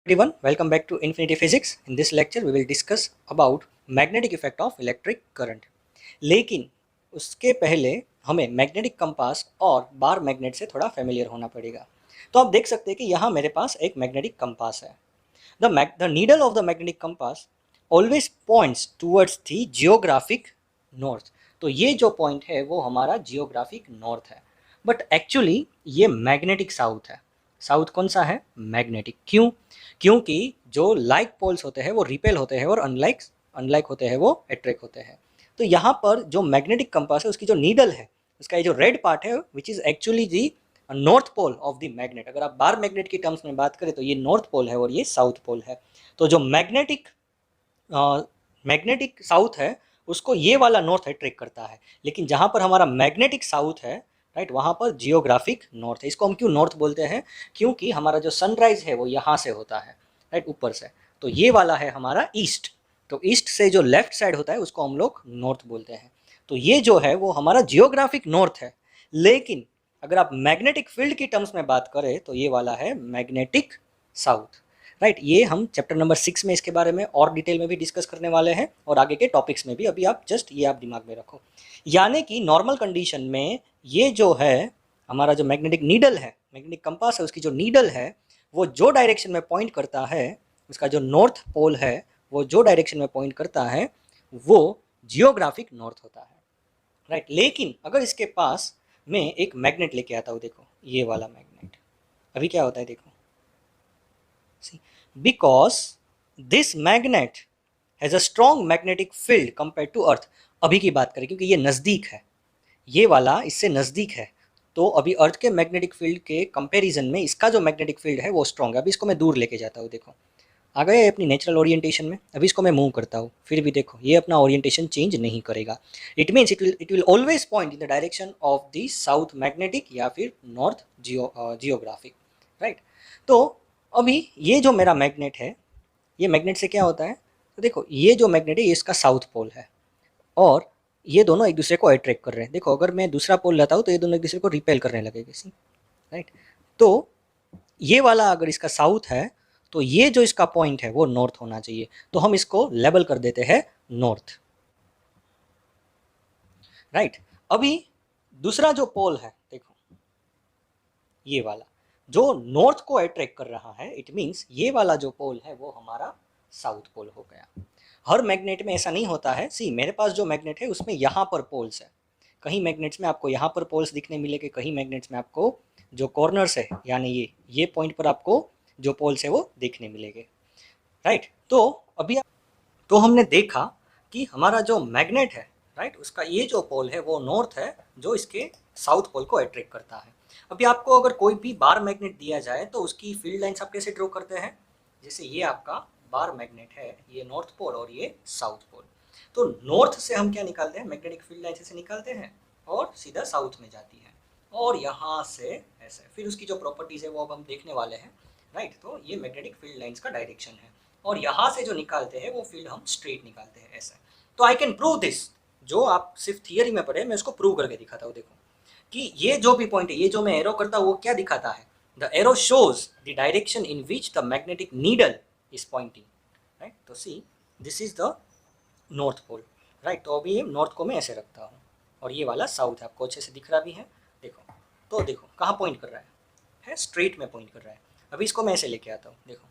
Everyone, welcome back to Infinity Physics. In this lecture, we will discuss about magnetic effect of electric current. लेकिन उसके पहले हमें magnetic compass और bar magnet से थोड़ा familiar होना पड़ेगा। तो आप देख सकते हैं कि यहाँ मेरे पास एक मैग्नेटिक कंपास है। The needle of the magnetic compass always points towards the geographic north. तो ये जो पॉइंट है वो हमारा जियोग्राफिक नॉर्थ है, बट एक्चुअली ये मैग्नेटिक साउथ है। साउथ कौन सा है? मैग्नेटिक। क्यों? क्योंकि जो लाइक पोल्स होते हैं वो रिपेल होते हैं और अनलाइक अनलाइक होते हैं वो अट्रैक्ट होते हैं। तो यहाँ पर जो मैग्नेटिक कंपास है उसकी जो नीडल है, उसका ये जो रेड पार्ट है which is actually the north pole of the magnet. अगर आप बार मैग्नेट की टर्म्स में बात करें तो ये नॉर्थ पोल है और ये साउथ पोल है। तो जो मैग्नेटिक मैग्नेटिक साउथ है उसको ये वाला नॉर्थ अट्रैक्ट करता है, लेकिन जहाँ पर हमारा मैग्नेटिक साउथ है, राइट, वहाँ पर जियोग्राफिक नॉर्थ है। इसको हम क्यों नॉर्थ बोलते हैं? क्योंकि हमारा जो सनराइज है वो यहाँ से होता है, राइट, ऊपर से। तो ये वाला है हमारा ईस्ट। तो ईस्ट से जो लेफ्ट साइड होता है उसको हम लोग नॉर्थ बोलते हैं। तो ये जो है वो हमारा जियोग्राफिक नॉर्थ है। लेकिन अगर आप मैग्नेटिक फील्ड की टर्म्स में बात करें तो ये वाला है मैग्नेटिक साउथ, राइट। ये हम चैप्टर नंबर 6 में इसके बारे में और डिटेल में भी डिस्कस करने वाले हैं और आगे के टॉपिक्स में भी। अभी आप जस्ट ये आप दिमाग में रखो। यानी कि नॉर्मल कंडीशन में ये जो है हमारा जो मैग्नेटिक नीडल है, मैग्नेटिक कंपास है, उसकी जो नीडल है वो जो डायरेक्शन में पॉइंट करता है, उसका जो नॉर्थ पोल है वो जो डायरेक्शन में पॉइंट करता है वो जियोग्राफिक नॉर्थ होता है, राइट। लेकिन अगर इसके पास मैं एक मैग्नेट लेके आता हूँ, देखो ये वाला मैग्नेट, अभी क्या होता है देखो, because this magnet has a strong magnetic field compared to earth। अभी की बात करें क्योंकि ये नज़दीक है, ये वाला इससे नज़दीक है, तो अभी अर्थ के मैग्नेटिक फील्ड के कंपैरिजन में इसका जो मैग्नेटिक फील्ड है वो स्ट्रॉन्ग है। अभी इसको मैं दूर लेके जाता हूँ, देखो आ गए अपनी नेचुरल ओरिएंटेशन में। अभी इसको मैं मूव करता हूँ, फिर भी देखो ये अपना ओरिएंटेशन चेंज नहीं करेगा। It means it will always point in the direction of the south magnetic या फिर नॉर्थ जियोग्राफिक, राइट। तो अभी ये जो मेरा मैग्नेट है, ये मैग्नेट से क्या होता है, तो देखो ये जो मैग्नेट है ये इसका साउथ पोल है और ये दोनों एक दूसरे को अट्रैक्ट कर रहे हैं। देखो अगर मैं दूसरा पोल लेता हूँ तो ये दोनों एक दूसरे को रिपेल करने लगेंगे, राइट। तो ये वाला अगर इसका साउथ है तो ये जो इसका पॉइंट है वो नॉर्थ होना चाहिए, तो हम इसको लेबल कर देते हैं नॉर्थ, राइट। अभी दूसरा जो पोल है देखो, ये वाला जो नॉर्थ को अट्रैक्ट कर रहा है, इट मीन्स ये वाला जो पोल है वो हमारा साउथ पोल हो गया। हर मैग्नेट में ऐसा नहीं होता है। सी मेरे पास जो मैग्नेट है उसमें यहाँ पर पोल्स है, कहीं मैग्नेट्स में आपको यहाँ पर पोल्स दिखने मिलेंगे, कहीं मैग्नेट्स में आपको जो कॉर्नर्स है यानी ये पॉइंट पर आपको जो पोल्स है वो देखने मिलेंगे, राइट। तो अभी तो हमने देखा कि हमारा जो मैग्नेट है, राइट, उसका ये जो पोल है वो नॉर्थ है जो इसके साउथ पोल को अट्रैक्ट करता है। अभी आपको अगर कोई भी बार मैग्नेट दिया जाए तो उसकी फील्ड लाइंस आप कैसे ड्रॉ करते हैं? जैसे ये आपका बार मैग्नेट है, ये नॉर्थ पोल और ये साउथ पोल। तो नॉर्थ से हम क्या निकालते हैं? मैग्नेटिक फील्ड लाइन से निकालते हैं और सीधा साउथ में जाती है और यहाँ से ऐसे। फिर उसकी जो प्रॉपर्टीज़ है वो अब हम देखने वाले हैं, राइट। तो ये मैग्नेटिक फील्ड लाइंस का डायरेक्शन है और यहाँ से जो निकालते हैं वो फील्ड हम स्ट्रेट निकालते हैं ऐसे। तो आई कैन प्रूव दिस, जो आप सिर्फ थियरी में पढ़े, मैं उसको प्रूव करके दिखाता हूँ। देखो कि ये जो भी पॉइंट है, ये जो मैं एरो करता हूँ वो क्या दिखाता है? The arrow shows the direction in which the magnetic needle is pointing, right. तो see this is the north pole, right. तो अभी नॉर्थ को मैं ऐसे रखता हूँ और ये वाला साउथ है, आपको अच्छे से दिख रहा भी है, देखो। तो देखो कहाँ पॉइंट कर रहा है स्ट्रेट में पॉइंट कर रहा है। अभी इसको मैं ऐसे लेके आता हूँ, देखो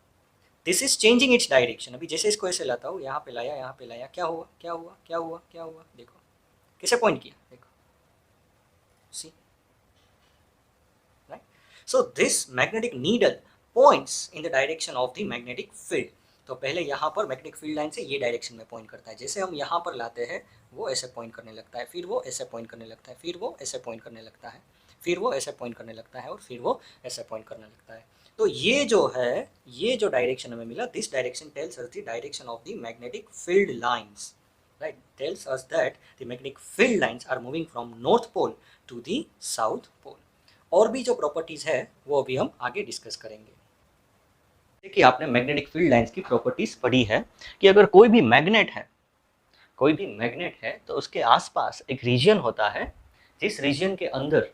this is changing its direction. अभी जैसे इसको ऐसे लाता हूँ, यहाँ पे लाया, यहाँ पे लाया, क्या हुआ क्या हुआ क्या हुआ क्या हुआ, देखो कैसे पॉइंट किया, देखो see, right. So this magnetic needle points in the direction of the magnetic field. तो पहले यहाँ पर मैग्नेटिक फील्ड लाइन से ये डायरेक्शन में पॉइंट करता है, जैसे हम यहाँ पर लाते हैं वो ऐसे पॉइंट करने लगता है, फिर वो ऐसे पॉइंट करने लगता है, फिर वो ऐसे पॉइंट करने लगता है, फिर वो ऐसे पॉइंट करने लगता है और फिर वो ऐसे पॉइंट करने लगता है। तो ये जो है, ये जो डायरेक्शन हमें मिला, this direction tells us the direction of the magnetic field lines, right. Tells us that the magnetic field lines are moving from north pole to the south pole. और भी जो प्रॉपर्टीज है वो अभी हम आगे डिस्कस करेंगे। देखिए आपने मैग्नेटिक फील्ड लाइंस की प्रॉपर्टीज पढ़ी है कि अगर कोई भी मैग्नेट है तो उसके आसपास एक रीजन होता है, जिस रीजन के अंदर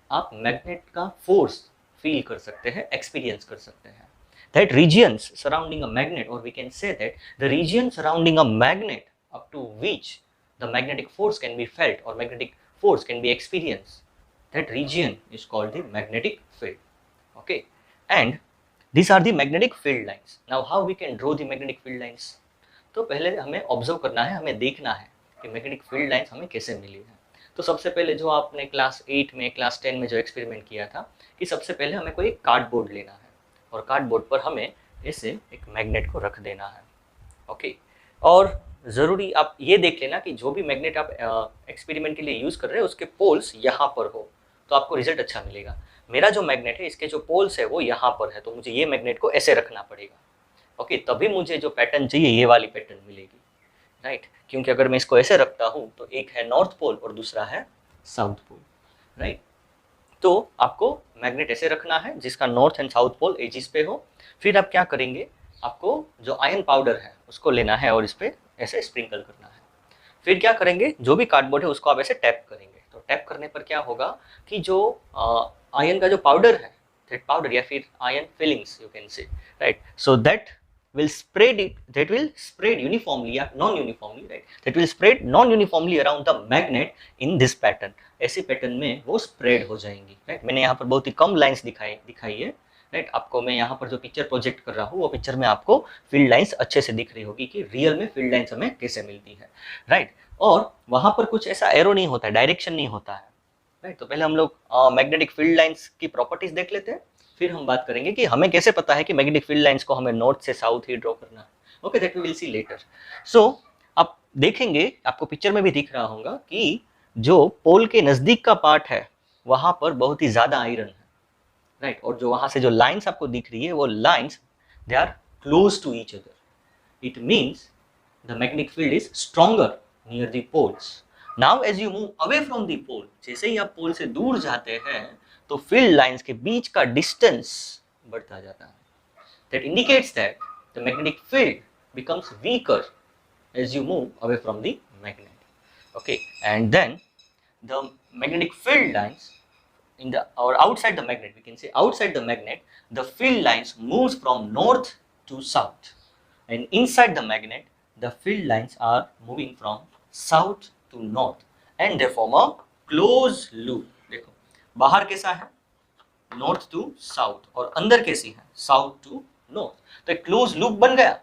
आप मैग्नेट का फोर्स फील कर सकते हैं, एक्सपीरियंस कर सकते हैं। that regions surrounding a magnet, or we can say that the region surrounding a magnet up to which the magnetic force can be felt or magnetic force can be experienced, that region is called the magnetic field. Okay, and these are the magnetic field lines. Now how we can draw the magnetic field lines? तो पहले हमें observe करना है, हमें देखना है कि magnetic field lines हमें कैसे मिली है। तो सबसे पहले जो आपने क्लास 8 में क्लास 10 में जो एक्सपेरिमेंट किया था कि सबसे पहले हमें कोई कार्डबोर्ड लेना है और कार्डबोर्ड पर हमें ऐसे एक मैग्नेट को रख देना है। ओके, और ज़रूरी आप ये देख लेना कि जो भी मैग्नेट आप एक्सपेरिमेंट के लिए यूज़ कर रहे हैं उसके पोल्स यहाँ पर हो, तो आपको रिजल्ट अच्छा मिलेगा। मेरा जो मैग्नेट है इसके जो पोल्स है वो यहाँ पर है, तो मुझे ये मैग्नेट को ऐसे रखना पड़ेगा। ओके, तभी मुझे जो पैटर्न चाहिए ये वाली पैटर्न मिलेगी, राइट। क्योंकि अगर मैं इसको ऐसे रखता हूँ तो एक है नॉर्थ पोल और दूसरा है साउथ पोल, राइट। तो आपको मैग्नेट ऐसे रखना है जिसका north and south pole axis पे हो। फिर आप क्या करेंगे, आपको जो आयरन पाउडर है उसको लेना है और इस पर ऐसे स्प्रिंकल करना है। फिर क्या करेंगे, जो भी कार्डबोर्ड है उसको आप ऐसे टैप करेंगे। तो टैप करने पर क्या होगा कि जो आयरन का जो पाउडर है, दैट पाउडर या फिर iron filings you can say, right, so that will spread it, that will spread uniformly or non-uniformly, right, that will spread non-uniformly around the magnet in this pattern। ऐसे pattern में वो spread हो जाएंगी, right. मैंने यहाँ पर बहुत ही कम lines दिखाई है, राइट। आपको मैं यहाँ पर जो पिक्चर प्रोजेक्ट कर रहा हूँ वो पिक्चर में आपको फील्ड लाइंस अच्छे से दिख रही होगी कि रियल में फील्ड लाइंस हमें कैसे मिलती है, राइट। और वहाँ पर कुछ ऐसा एरो नहीं होता है, डायरेक्शन नहीं होता है, राइट। तो पहले हम लोग मैग्नेटिक फील्ड लाइंस की प्रॉपर्टीज देख लेते हैं, फिर हम बात करेंगे कि हमें कैसे पता है कि मैग्नेटिक फील्ड लाइंस को हमें नॉर्थ से साउथ ही ड्रॉ करना है। Okay, that we will see later. So आप देखेंगे, आपको पिक्चर में भी दिख रहा होगा कि जो पोल के नजदीक का पार्ट है वहां पर बहुत ही ज्यादा आयरन है, राइट। और जो वहां से जो लाइंस आपको दिख रही है वो lines they are close to each other. It means the magnetic field is stronger near the poles. Now as you move away from the pole, जैसे ही आप पोल से दूर जाते हैं तो फील्ड लाइंस के बीच का डिस्टेंस बढ़ता जाता है। That indicates that the magnetic field becomes weaker as you move away from the magnet। Okay, and then the magnetic field lines in the or outside the magnet, we can say outside the magnet, the field lines moves from north to south, and inside the magnet the field lines are moving from south to north, and they form a closed loop। देखो बाहर कैसा है, north to south, और अंदर कैसी है, south to north. तो एक क्लोज लूप बन गया।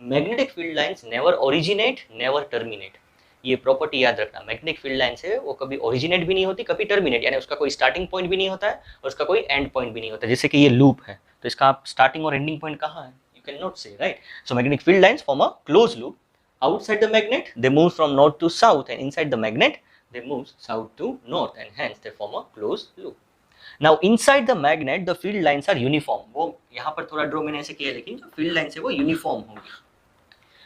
Magnetic field lines never originate never terminate. ये प्रॉपर्टी याद रखना, मैग्नेटिक फील्ड लाइंस है वो कभी ओरिजिनेट भी नहीं होती, कभी टर्मिनेट, यानी उसका कोई स्टार्टिंग पॉइंट भी नहीं होता है और उसका कोई एंड पॉइंट भी नहीं होता। जैसे कि ये लूप है तो इसका स्टार्टिंग और एंडिंग पॉइंट कहाँ है, you can not say, right. So magnetic field lines form a close loop. Outside the magnet they move from north to south, and inside the magnet they move south to north, and hence they form a close loop. Now inside the magnet the field lines are uniform। वो यहाँ पर थोड़ा draw मैंने ऐसे किया, लेकिन जो field lines है वो यूनिफॉर्म होंगी।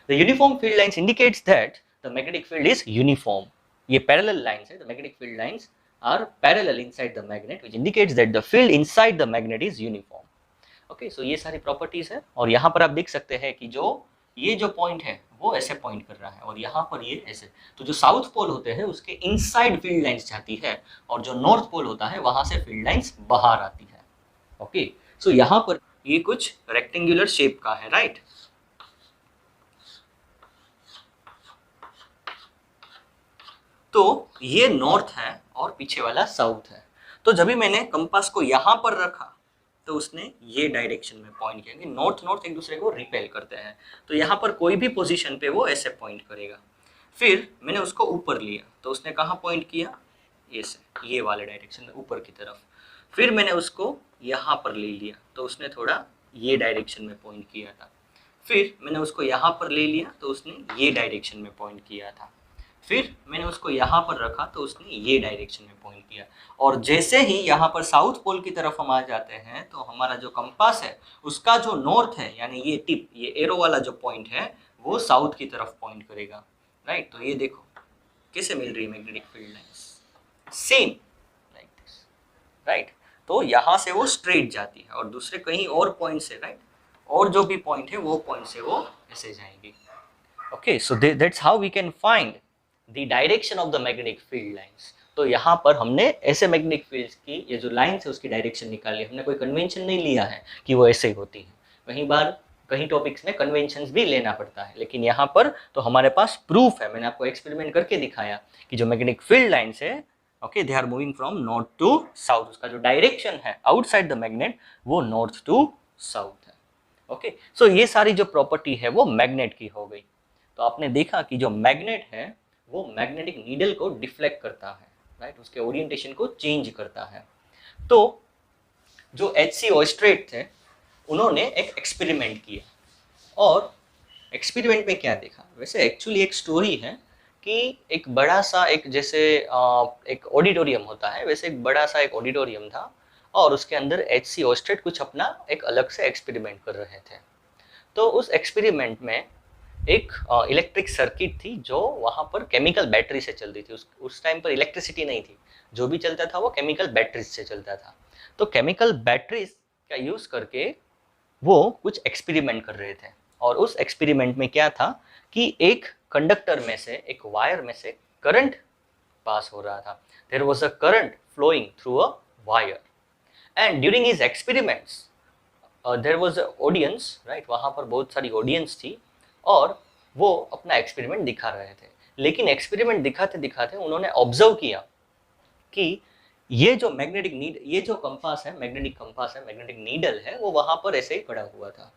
The uniform field lines indicates that the magnetic field is uniform। ये parallel lines है, the magnetic field lines are parallel inside the magnet, which indicates that the field inside the magnet is uniform। Okay, so ये सारी properties है, और यहाँ पर आप देख सकते हैं कि जो ये जो पॉइंट है वो ऐसे पॉइंट कर रहा है और यहाँ पर ये ऐसे। तो जो साउथ पोल होते हैं उसके इनसाइड फील्ड लाइंस जाती है, और जो नॉर्थ पोल होता है वहां से फील्ड लाइंस बाहर आती है। ओके, सो यहाँ पर ये कुछ रेक्टेंगुलर शेप का है, राइट। तो ये नॉर्थ है और पीछे वाला साउथ है। तो जब भी मैंने कंपास को यहाँ पर रखा तो उसने ये डायरेक्शन में पॉइंट किया कि नॉर्थ नॉर्थ एक दूसरे को रिपेल करते हैं, तो यहाँ पर कोई भी पोजीशन पे वो ऐसे पॉइंट करेगा। फिर मैंने उसको ऊपर लिया तो उसने कहाँ पॉइंट किया, ये वाले डायरेक्शन में ऊपर की तरफ। फिर मैंने उसको यहाँ पर ले लिया तो उसने थोड़ा ये डायरेक्शन में पॉइंट किया था। फिर मैंने उसको यहाँ पर ले लिया तो उसने ये डायरेक्शन में पॉइंट किया था। फिर मैंने उसको यहाँ पर रखा तो उसने ये डायरेक्शन में पॉइंट किया। और जैसे ही यहाँ पर साउथ पोल की तरफ हम आ जाते हैं तो हमारा जो कंपास है उसका जो नॉर्थ है, यानी ये टिप, ये एरो वाला जो पॉइंट है वो साउथ की तरफ पॉइंट करेगा, राइट। तो ये देखो कैसे मिल रही है magnetic field lines, same like this, right. तो यहाँ से वो स्ट्रेट जाती है और दूसरे कहीं और पॉइंट से, राइट, और जो भी पॉइंट है वो पॉइंट से वो ऐसे जाएंगी। Okay, so that's how we can find the direction of the magnetic field lines. तो यहाँ पर हमने ऐसे मैग्नेटिक फील्ड्स की ये जो लाइंस है उसकी डायरेक्शन निकाली। हमने कोई कन्वेंशन नहीं लिया है कि वो ऐसे ही होती है, कहीं टॉपिक्स में कन्वेंशंस भी लेना पड़ता है, लेकिन यहाँ पर तो हमारे पास प्रूफ है, मैंने आपको एक्सपेरिमेंट करके दिखाया कि जो मैग्नेटिक फील्ड लाइन्स है, okay, they are moving from north to south, उसका जो डायरेक्शन है आउटसाइड द मैग्नेट वो नॉर्थ टू साउथ है। ओके, सो ये सारी जो प्रॉपर्टी है वो मैग्नेट की हो गई। तो आपने देखा कि जो मैग्नेट है वो मैग्नेटिक नीडल को डिफ्लेक्ट करता है, राइट, उसके ओरिएंटेशन को चेंज करता है। तो जो एच.सी. ऑयस्ट्रेट थे उन्होंने एक एक्सपेरिमेंट किया, और एक्सपेरिमेंट में क्या देखा, वैसे एक्चुअली एक स्टोरी है कि एक बड़ा सा एक जैसे एक ऑडिटोरियम होता है, वैसे एक बड़ा सा एक ऑडिटोरियम था, और उसके अंदर एच.सी. ऑयस्ट्रेट कुछ अपना एक अलग से एक्सपेरिमेंट कर रहे थे। तो उस एक्सपेरिमेंट में एक इलेक्ट्रिक सर्किट थी जो वहाँ पर केमिकल बैटरी से चलती थी। उस टाइम पर इलेक्ट्रिसिटी नहीं थी, जो भी चलता था वो केमिकल बैटरीज से चलता था। तो केमिकल बैटरीज का यूज़ करके वो कुछ एक्सपेरिमेंट कर रहे थे, और उस एक्सपेरिमेंट में क्या था कि एक कंडक्टर में से, एक वायर में से करंट पास हो रहा था। There was a current flowing through a wire, and during his experiments there was a audience, right, वहाँ पर बहुत सारी ऑडियंस थी, और वो अपना एक्सपेरिमेंट दिखा रहे थे। लेकिन एक्सपेरिमेंट दिखाते दिखाते उन्होंने ऑब्जर्व किया कि ये जो मैग्नेटिक नीड, ये जो कंपास है, मैग्नेटिक कंपास है, मैग्नेटिक नीडल है, वो वहां पर ऐसे ही पड़ा हुआ था।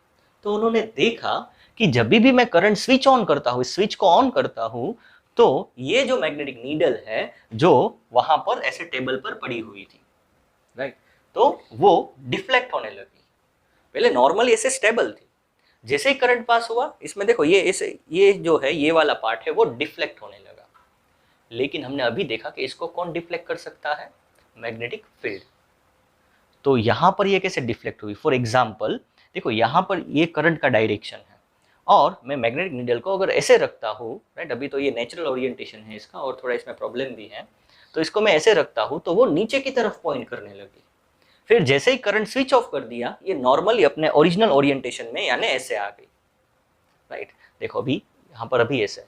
तो उन्होंने देखा कि जब भी मैं करंट स्विच ऑन करता हूँ, स्विच को ऑन करता हूँ, तो ये जो मैग्नेटिक नीडल है जो वहां पर ऐसे टेबल पर पड़ी हुई थी, राइट, तो वो डिफ्लेक्ट होने लगी। पहले नॉर्मली ऐसे स्टेबल थी, जैसे ही करंट पास हुआ, इसमें देखो ये ऐसे, ये जो है ये वाला पार्ट है वो डिफ्लेक्ट होने लगा। लेकिन हमने अभी देखा कि इसको कौन डिफ्लेक्ट कर सकता है, मैग्नेटिक फील्ड। तो यहां पर ये कैसे डिफ्लेक्ट हुई, फॉर एग्जाम्पल देखो यहां पर ये करंट का डायरेक्शन है, और मैं मैग्नेटिक नीडल को अगर ऐसे रखता हूँ, राइट, अभी तो ये नेचुरल ओरिएंटेशन है इसका और थोड़ा इसमें प्रॉब्लम भी है, तो इसको मैं ऐसे रखता हूँ तो वो नीचे की तरफ पॉइंट करने लगी। फिर जैसे ही करंट स्विच ऑफ कर दिया, ये नॉर्मली अपने ओरिजिनल ओरिएंटेशन में यानी ऐसे आ गई, राइट। देखो अभी यहाँ पर अभी ऐसे है,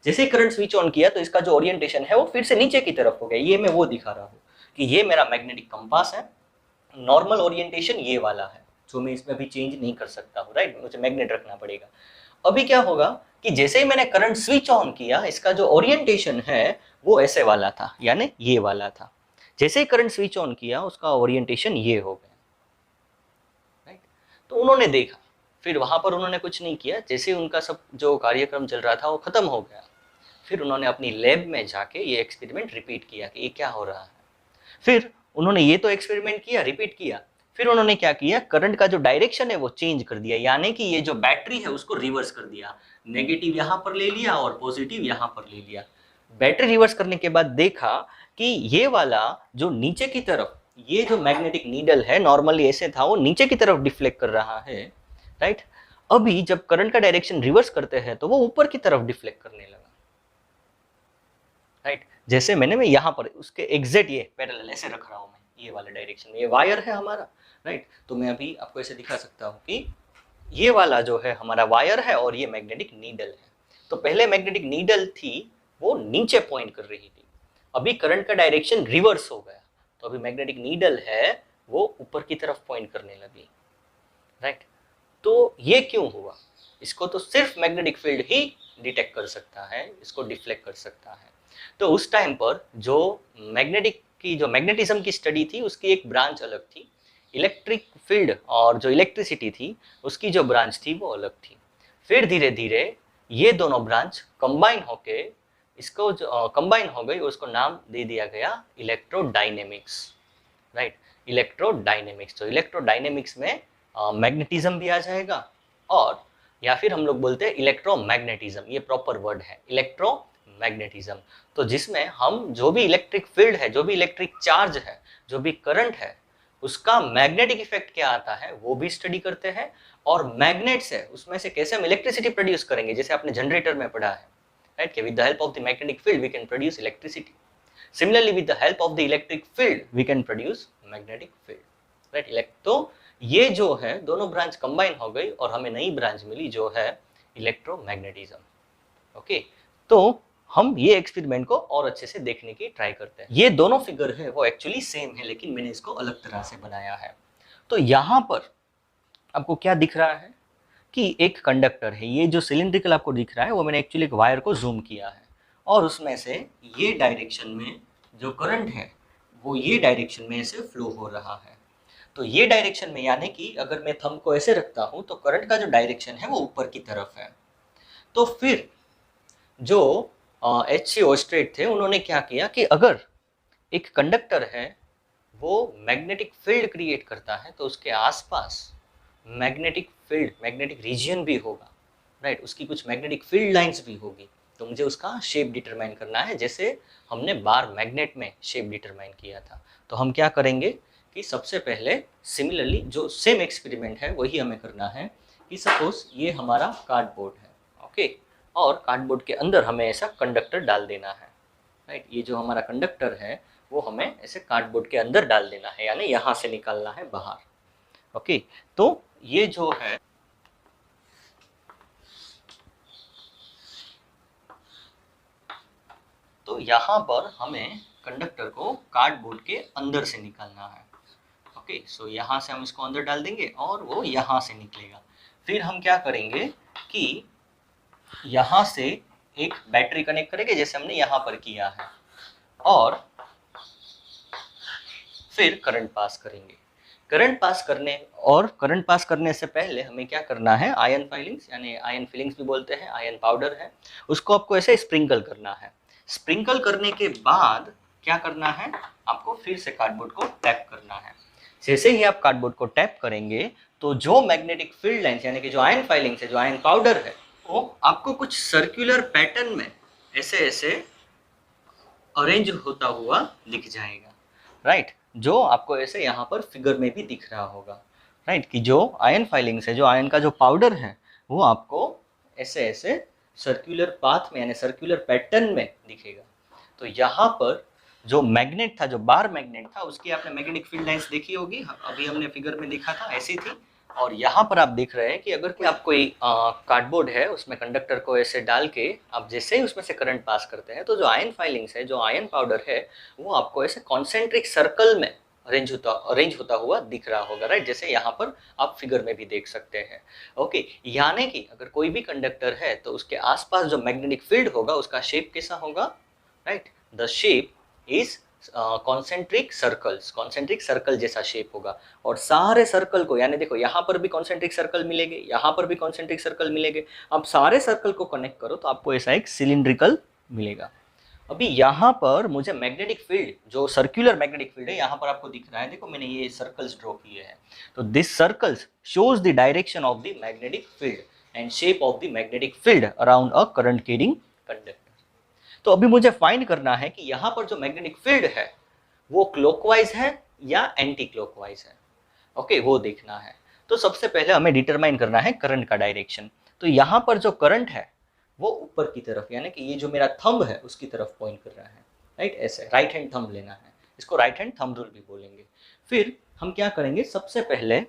जैसे ही करंट स्विच ऑन किया तो इसका जो ओरिएंटेशन है वो फिर से नीचे की तरफ हो गया। ये मैं वो दिखा रहा हूँ कि ये मेरा मैग्नेटिक कंपास है, नॉर्मल ओरिएंटेशन ये वाला है, जो मैं इसमें भी चेंज नहीं कर सकता हूँ, राइट, मुझे मैग्नेट रखना पड़ेगा। अभी क्या होगा कि जैसे ही मैंने करंट स्विच ऑन किया, इसका जो ओरिएंटेशन है वो ऐसे वाला था, यानी ये वाला था। जैसे ही करंट स्विच ऑन किया उसका ओरिएंटेशन ये हो गया, राइट। तो उन्होंने देखा, फिर वहां पर उन्होंने कुछ नहीं किया, जैसे उनका सब जो कार्यक्रम चल रहा था वो खत्म हो गया, फिर उन्होंने अपनी लैब में जाके ये एक्सपेरिमेंट रिपीट किया कि ये क्या हो रहा है। फिर उन्होंने ये तो एक्सपेरिमेंट किया, रिपीट किया, फिर उन्होंने क्या किया, करंट का जो डायरेक्शन है वो चेंज कर दिया, यानी कि ये जो बैटरी है उसको रिवर्स कर दिया, नेगेटिव यहाँ पर ले लिया और पॉजिटिव यहाँ पर ले लिया। बैटरी रिवर्स करने के बाद देखा कि ये वाला जो नीचे की तरफ, ये जो मैग्नेटिक नीडल है नॉर्मली ऐसे था, वो नीचे की तरफ डिफ्लेक्ट कर रहा है, राइट। अभी जब करंट का डायरेक्शन रिवर्स करते हैं तो वो ऊपर की तरफ डिफ्लेक्ट करने लगा, राइट। जैसे मैं यहाँ पर उसके एग्जैक्ट ये पैरेलल ऐसे रख रहा हूँ मैं, ये वाला डायरेक्शन में, ये वायर है हमारा, राइट। तो मैं अभी आपको ऐसे दिखा सकता हूँ कि ये वाला जो है हमारा वायर है और ये मैग्नेटिक नीडल है। तो पहले मैग्नेटिक नीडल थी वो नीचे पॉइंट कर रही थी, अभी करंट का डायरेक्शन रिवर्स हो गया, तो अभी मैग्नेटिक नीडल है वो ऊपर की तरफ पॉइंट करने लगी, राइट। तो ये क्यों हुआ, इसको तो सिर्फ मैग्नेटिक फील्ड ही डिटेक्ट कर सकता है, इसको डिफ्लेक्ट कर सकता है। तो उस टाइम पर जो मैग्नेटिक की, जो मैग्नेटिज्म की स्टडी थी उसकी एक ब्रांच अलग थी, इलेक्ट्रिक फील्ड और जो इलेक्ट्रिसिटी थी उसकी जो ब्रांच थी वो अलग थी। फिर धीरे धीरे ये दोनों ब्रांच कंबाइन होके, इसको जो कंबाइन हो गई, उसको नाम दे दिया गया इलेक्ट्रोडायनेमिक्स, राइट, इलेक्ट्रोडायनेमिक्स। तो इलेक्ट्रोडायनेमिक्स में मैग्नेटिज्म भी आ जाएगा, और या फिर हम लोग बोलते हैं इलेक्ट्रोमैग्नेटिज्म, ये प्रॉपर वर्ड है इलेक्ट्रोमैग्नेटिज्म। तो जिसमें हम जो भी इलेक्ट्रिक फील्ड है, जो भी इलेक्ट्रिक चार्ज है, जो भी करंट है, उसका मैग्नेटिक इफेक्ट क्या आता है वो भी स्टडी करते हैं, और मैग्नेट्स है उसमें से कैसे हम इलेक्ट्रिसिटी प्रोड्यूस करेंगे, जैसे आपने जनरेटर में पढ़ा है, right, with the help of the magnetic field we can produce electricity. Similarly, with the help of the electric field, we can produce magnetic field, right? तो ये जो है दोनों ब्रांच कंबाइन हो गई और हमें नई ब्रांच मिली जो है इलेक्ट्रोमैग्नेटिज्म। ओके, तो हम ये एक्सपेरिमेंट को और अच्छे से देखने की ट्राई करते हैं। ये दोनों फिगर है वो एक्चुअली सेम है, लेकिन मैंने इसको अलग तरह से बनाया है। तो यहाँ पर आपको क्या दिख रहा है कि एक कंडक्टर है, ये जो सिलिंड्रिकल आपको दिख रहा है वो मैंने एक्चुअली एक वायर को जूम किया है और उसमें से ये डायरेक्शन में जो करंट है वो ये डायरेक्शन में ऐसे फ्लो हो रहा है। तो ये डायरेक्शन में यानी कि अगर मैं थंब को ऐसे रखता हूँ तो करंट का जो डायरेक्शन है वो ऊपर की तरफ है। तो फिर जो एच.सी. ओस्ट्रेट थे उन्होंने क्या किया कि अगर एक कंडक्टर है वो मैग्नेटिक फील्ड क्रिएट करता है तो उसके आसपास मैग्नेटिक फील्ड, मैग्नेटिक रीजन भी होगा, राइट, उसकी कुछ मैग्नेटिक फील्ड लाइंस भी होगी। तो मुझे उसका शेप डिटरमाइन करना है, जैसे हमने बार मैग्नेट में शेप डिटरमाइन किया था। तो हम क्या करेंगे कि सबसे पहले सिमिलरली जो सेम एक्सपेरिमेंट है वही हमें करना है कि सपोज ये हमारा कार्डबोर्ड है, ओके, और कार्डबोर्ड के अंदर हमें ऐसा कंडक्टर डाल देना है, राइट। ये जो हमारा कंडक्टर है वो हमें ऐसे कार्डबोर्ड के अंदर डाल देना है, यानी यहाँ से निकालना है बाहर, ओके। तो ये जो है तो यहाँ पर हमें कंडक्टर को कार्डबोर्ड के अंदर से निकालना है, ओके। सो यहाँ से हम इसको अंदर डाल देंगे और वो यहाँ से निकलेगा। फिर हम क्या करेंगे कि यहाँ से एक बैटरी कनेक्ट करेंगे जैसे हमने यहाँ पर किया है और फिर करंट पास करेंगे। करंट पास करने से पहले हमें क्या करना है, आयन फाइलिंग्स यानी आयन फिलिंग्स भी बोलते हैं, आयन पाउडर है, उसको आपको ऐसे स्प्रिंकल करना है। स्प्रिंकल करने के बाद क्या करना है, आपको फिर से कार्डबोर्ड को टैप करना है। जैसे ही आप कार्डबोर्ड को टैप करेंगे तो जो मैग्नेटिक फील्ड लाइंस यानी कि जो आयन फाइलिंग्स है, जो आयन पाउडर है, वो आपको कुछ सर्कुलर पैटर्न में ऐसे ऐसे अरेंज होता हुआ दिख जाएगा, राइट। जो आपको ऐसे यहाँ पर फिगर में भी दिख रहा होगा, राइट, कि जो आयन फाइलिंग्स है, जो आयन का जो पाउडर है वो आपको ऐसे ऐसे सर्कुलर पाथ में यानी सर्कुलर पैटर्न में दिखेगा। तो यहाँ पर जो मैग्नेट था, जो बार मैग्नेट था, उसकी आपने मैग्नेटिक फील्ड लाइंस देखी होगी, अभी हमने फिगर में देखा था ऐसी थी। और यहाँ पर आप देख रहे हैं कि अगर कि आप कोई कार्डबोर्ड है उसमें कंडक्टर को ऐसे डाल के आप जैसे ही उसमें से करंट पास करते हैं तो जो आयन फाइलिंग्स है, जो आयन पाउडर है, वो आपको ऐसे कॉन्सेंट्रिक सर्कल में अरेंज होता हुआ दिख रहा होगा, राइट, जैसे यहाँ पर आप फिगर में भी देख सकते हैं, ओके। यानी कि अगर कोई भी कंडक्टर है तो उसके आसपास जो मैग्नेटिक फील्ड होगा उसका शेप कैसा होगा, right, the shape is concentric circle जैसा शेप होगा। और सारे सर्कल को, यानी देखो यहाँ पर भी कॉन्सेंट्रिक सर्कल मिलेंगे, यहाँ पर भी कॉन्सेंट्रिक सर्कल मिलेंगे, अब सारे सर्कल को कनेक्ट करो तो आपको ऐसा एक सिलिंड्रिकल मिलेगा। अभी यहाँ पर मुझे मैग्नेटिक फील्ड, जो सर्कुलर मैग्नेटिक फील्ड है, यहाँ पर आपको दिख रहा है, देखो मैंने ये सर्कल्स ड्रॉ किए हैं। तो this circles shows the direction of the magnetic field and shape of the magnetic field around a current carrying conductor. तो अभी मुझे फाइंड करना है कि यहाँ पर जो मैग्नेटिक फील्ड है वो क्लॉकवाइज है या एंटी क्लॉकवाइज है, ओके, वो देखना है। तो सबसे पहले हमें डिटरमाइन करना है करंट का डायरेक्शन। तो यहाँ पर जो करंट है वो ऊपर की तरफ, यानी कि ये जो मेरा थंब है उसकी तरफ पॉइंट कर रहा है, राइट, ऐसे राइट हैंड थंब लेना है, इसको राइट हैंड थंब रूल भी बोलेंगे। फिर हम क्या करेंगे, सबसे पहले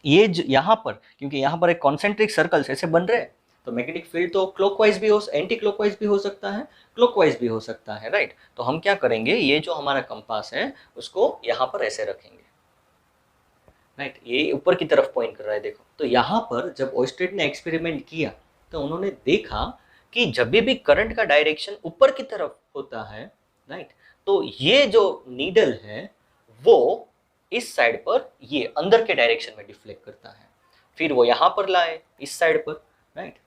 ये यहाँ पर, क्योंकि यहाँ पर एक कॉन्सेंट्रिक सर्कल्स ऐसे बन रहे हैं, तो मैग्नेटिक फील्ड तो क्लॉकवाइज भी हो, एंटी क्लॉकवाइज भी हो सकता है, क्लॉकवाइज भी हो सकता है, राइट। तो हम क्या करेंगे, ये जो हमारा कंपास है उसको यहाँ पर ऐसे रखेंगे, राइट, ये ऊपर की तरफ पॉइंट कर रहा है, देखो। तो यहाँ पर जब ओस्टेड ने एक्सपेरिमेंट किया तो उन्होंने देखा कि जब भी करंट का डायरेक्शन ऊपर की तरफ होता है, राइट, तो ये जो नीडल है वो इस साइड पर ये अंदर के डायरेक्शन में डिफ्लेक्ट करता है। फिर वो यहाँ पर लाए इस साइड पर, राइट,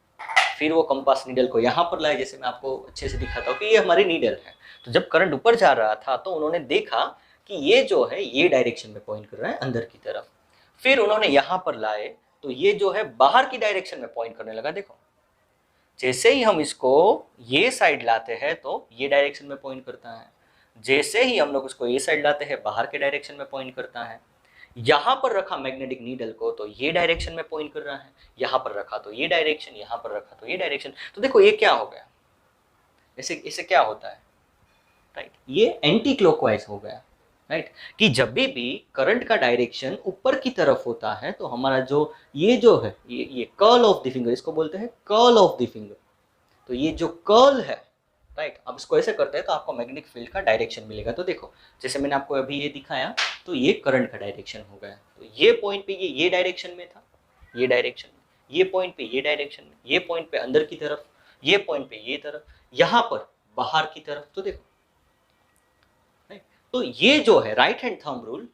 फिर वो कंपास नीडल को यहाँ पर लाए, जैसे मैं आपको अच्छे से दिखाता हूँ कि ये हमारी नीडल है। तो जब करंट ऊपर जा रहा था तो उन्होंने देखा कि ये जो है ये डायरेक्शन में पॉइंट कर रहा है अंदर की तरफ। फिर उन्होंने यहाँ पर लाए तो ये जो है बाहर की डायरेक्शन में पॉइंट करने लगा, देखो। जैसे ही हम इसको ये साइड लाते हैं तो ये डायरेक्शन में पॉइंट करता है, जैसे ही हम लोग उसको ये साइड लाते हैं बाहर के डायरेक्शन में पॉइंट करता है। यहाँ पर रखा मैग्नेटिक नीडल को तो ये डायरेक्शन में पॉइंट कर रहा है, यहाँ पर रखा तो ये डायरेक्शन, यहाँ पर रखा तो ये डायरेक्शन। तो देखो ये क्या हो गया, इससे क्या होता है, राइट, ये एंटी क्लॉकवाइज हो गया, राइट, कि जब भी करंट का डायरेक्शन ऊपर की तरफ होता है तो हमारा जो ये जो है ये कर्ल ऑफ द फिंगर, इसको बोलते हैं कर्ल ऑफ द फिंगर। तो ये जो कर्ल है, राइट, अब इसको ऐसे करते हैं तो आपको मैग्नेटिक फील्ड का डायरेक्शन मिलेगा। तो देखो जैसे मैंने आपको अभी ये दिखाया तो ये करंट का डायरेक्शन हो गया, तो ये पॉइंट पे ये डायरेक्शन में था, ये डायरेक्शन में, ये पॉइंट पे ये डायरेक्शन में, ये पॉइंट पे अंदर की तरफ, ये पॉइंट पे ये तरफ, यहाँ पर बाहर की तरफ। तो देखो, तो ये जो है राइट हैंड थंब रूल,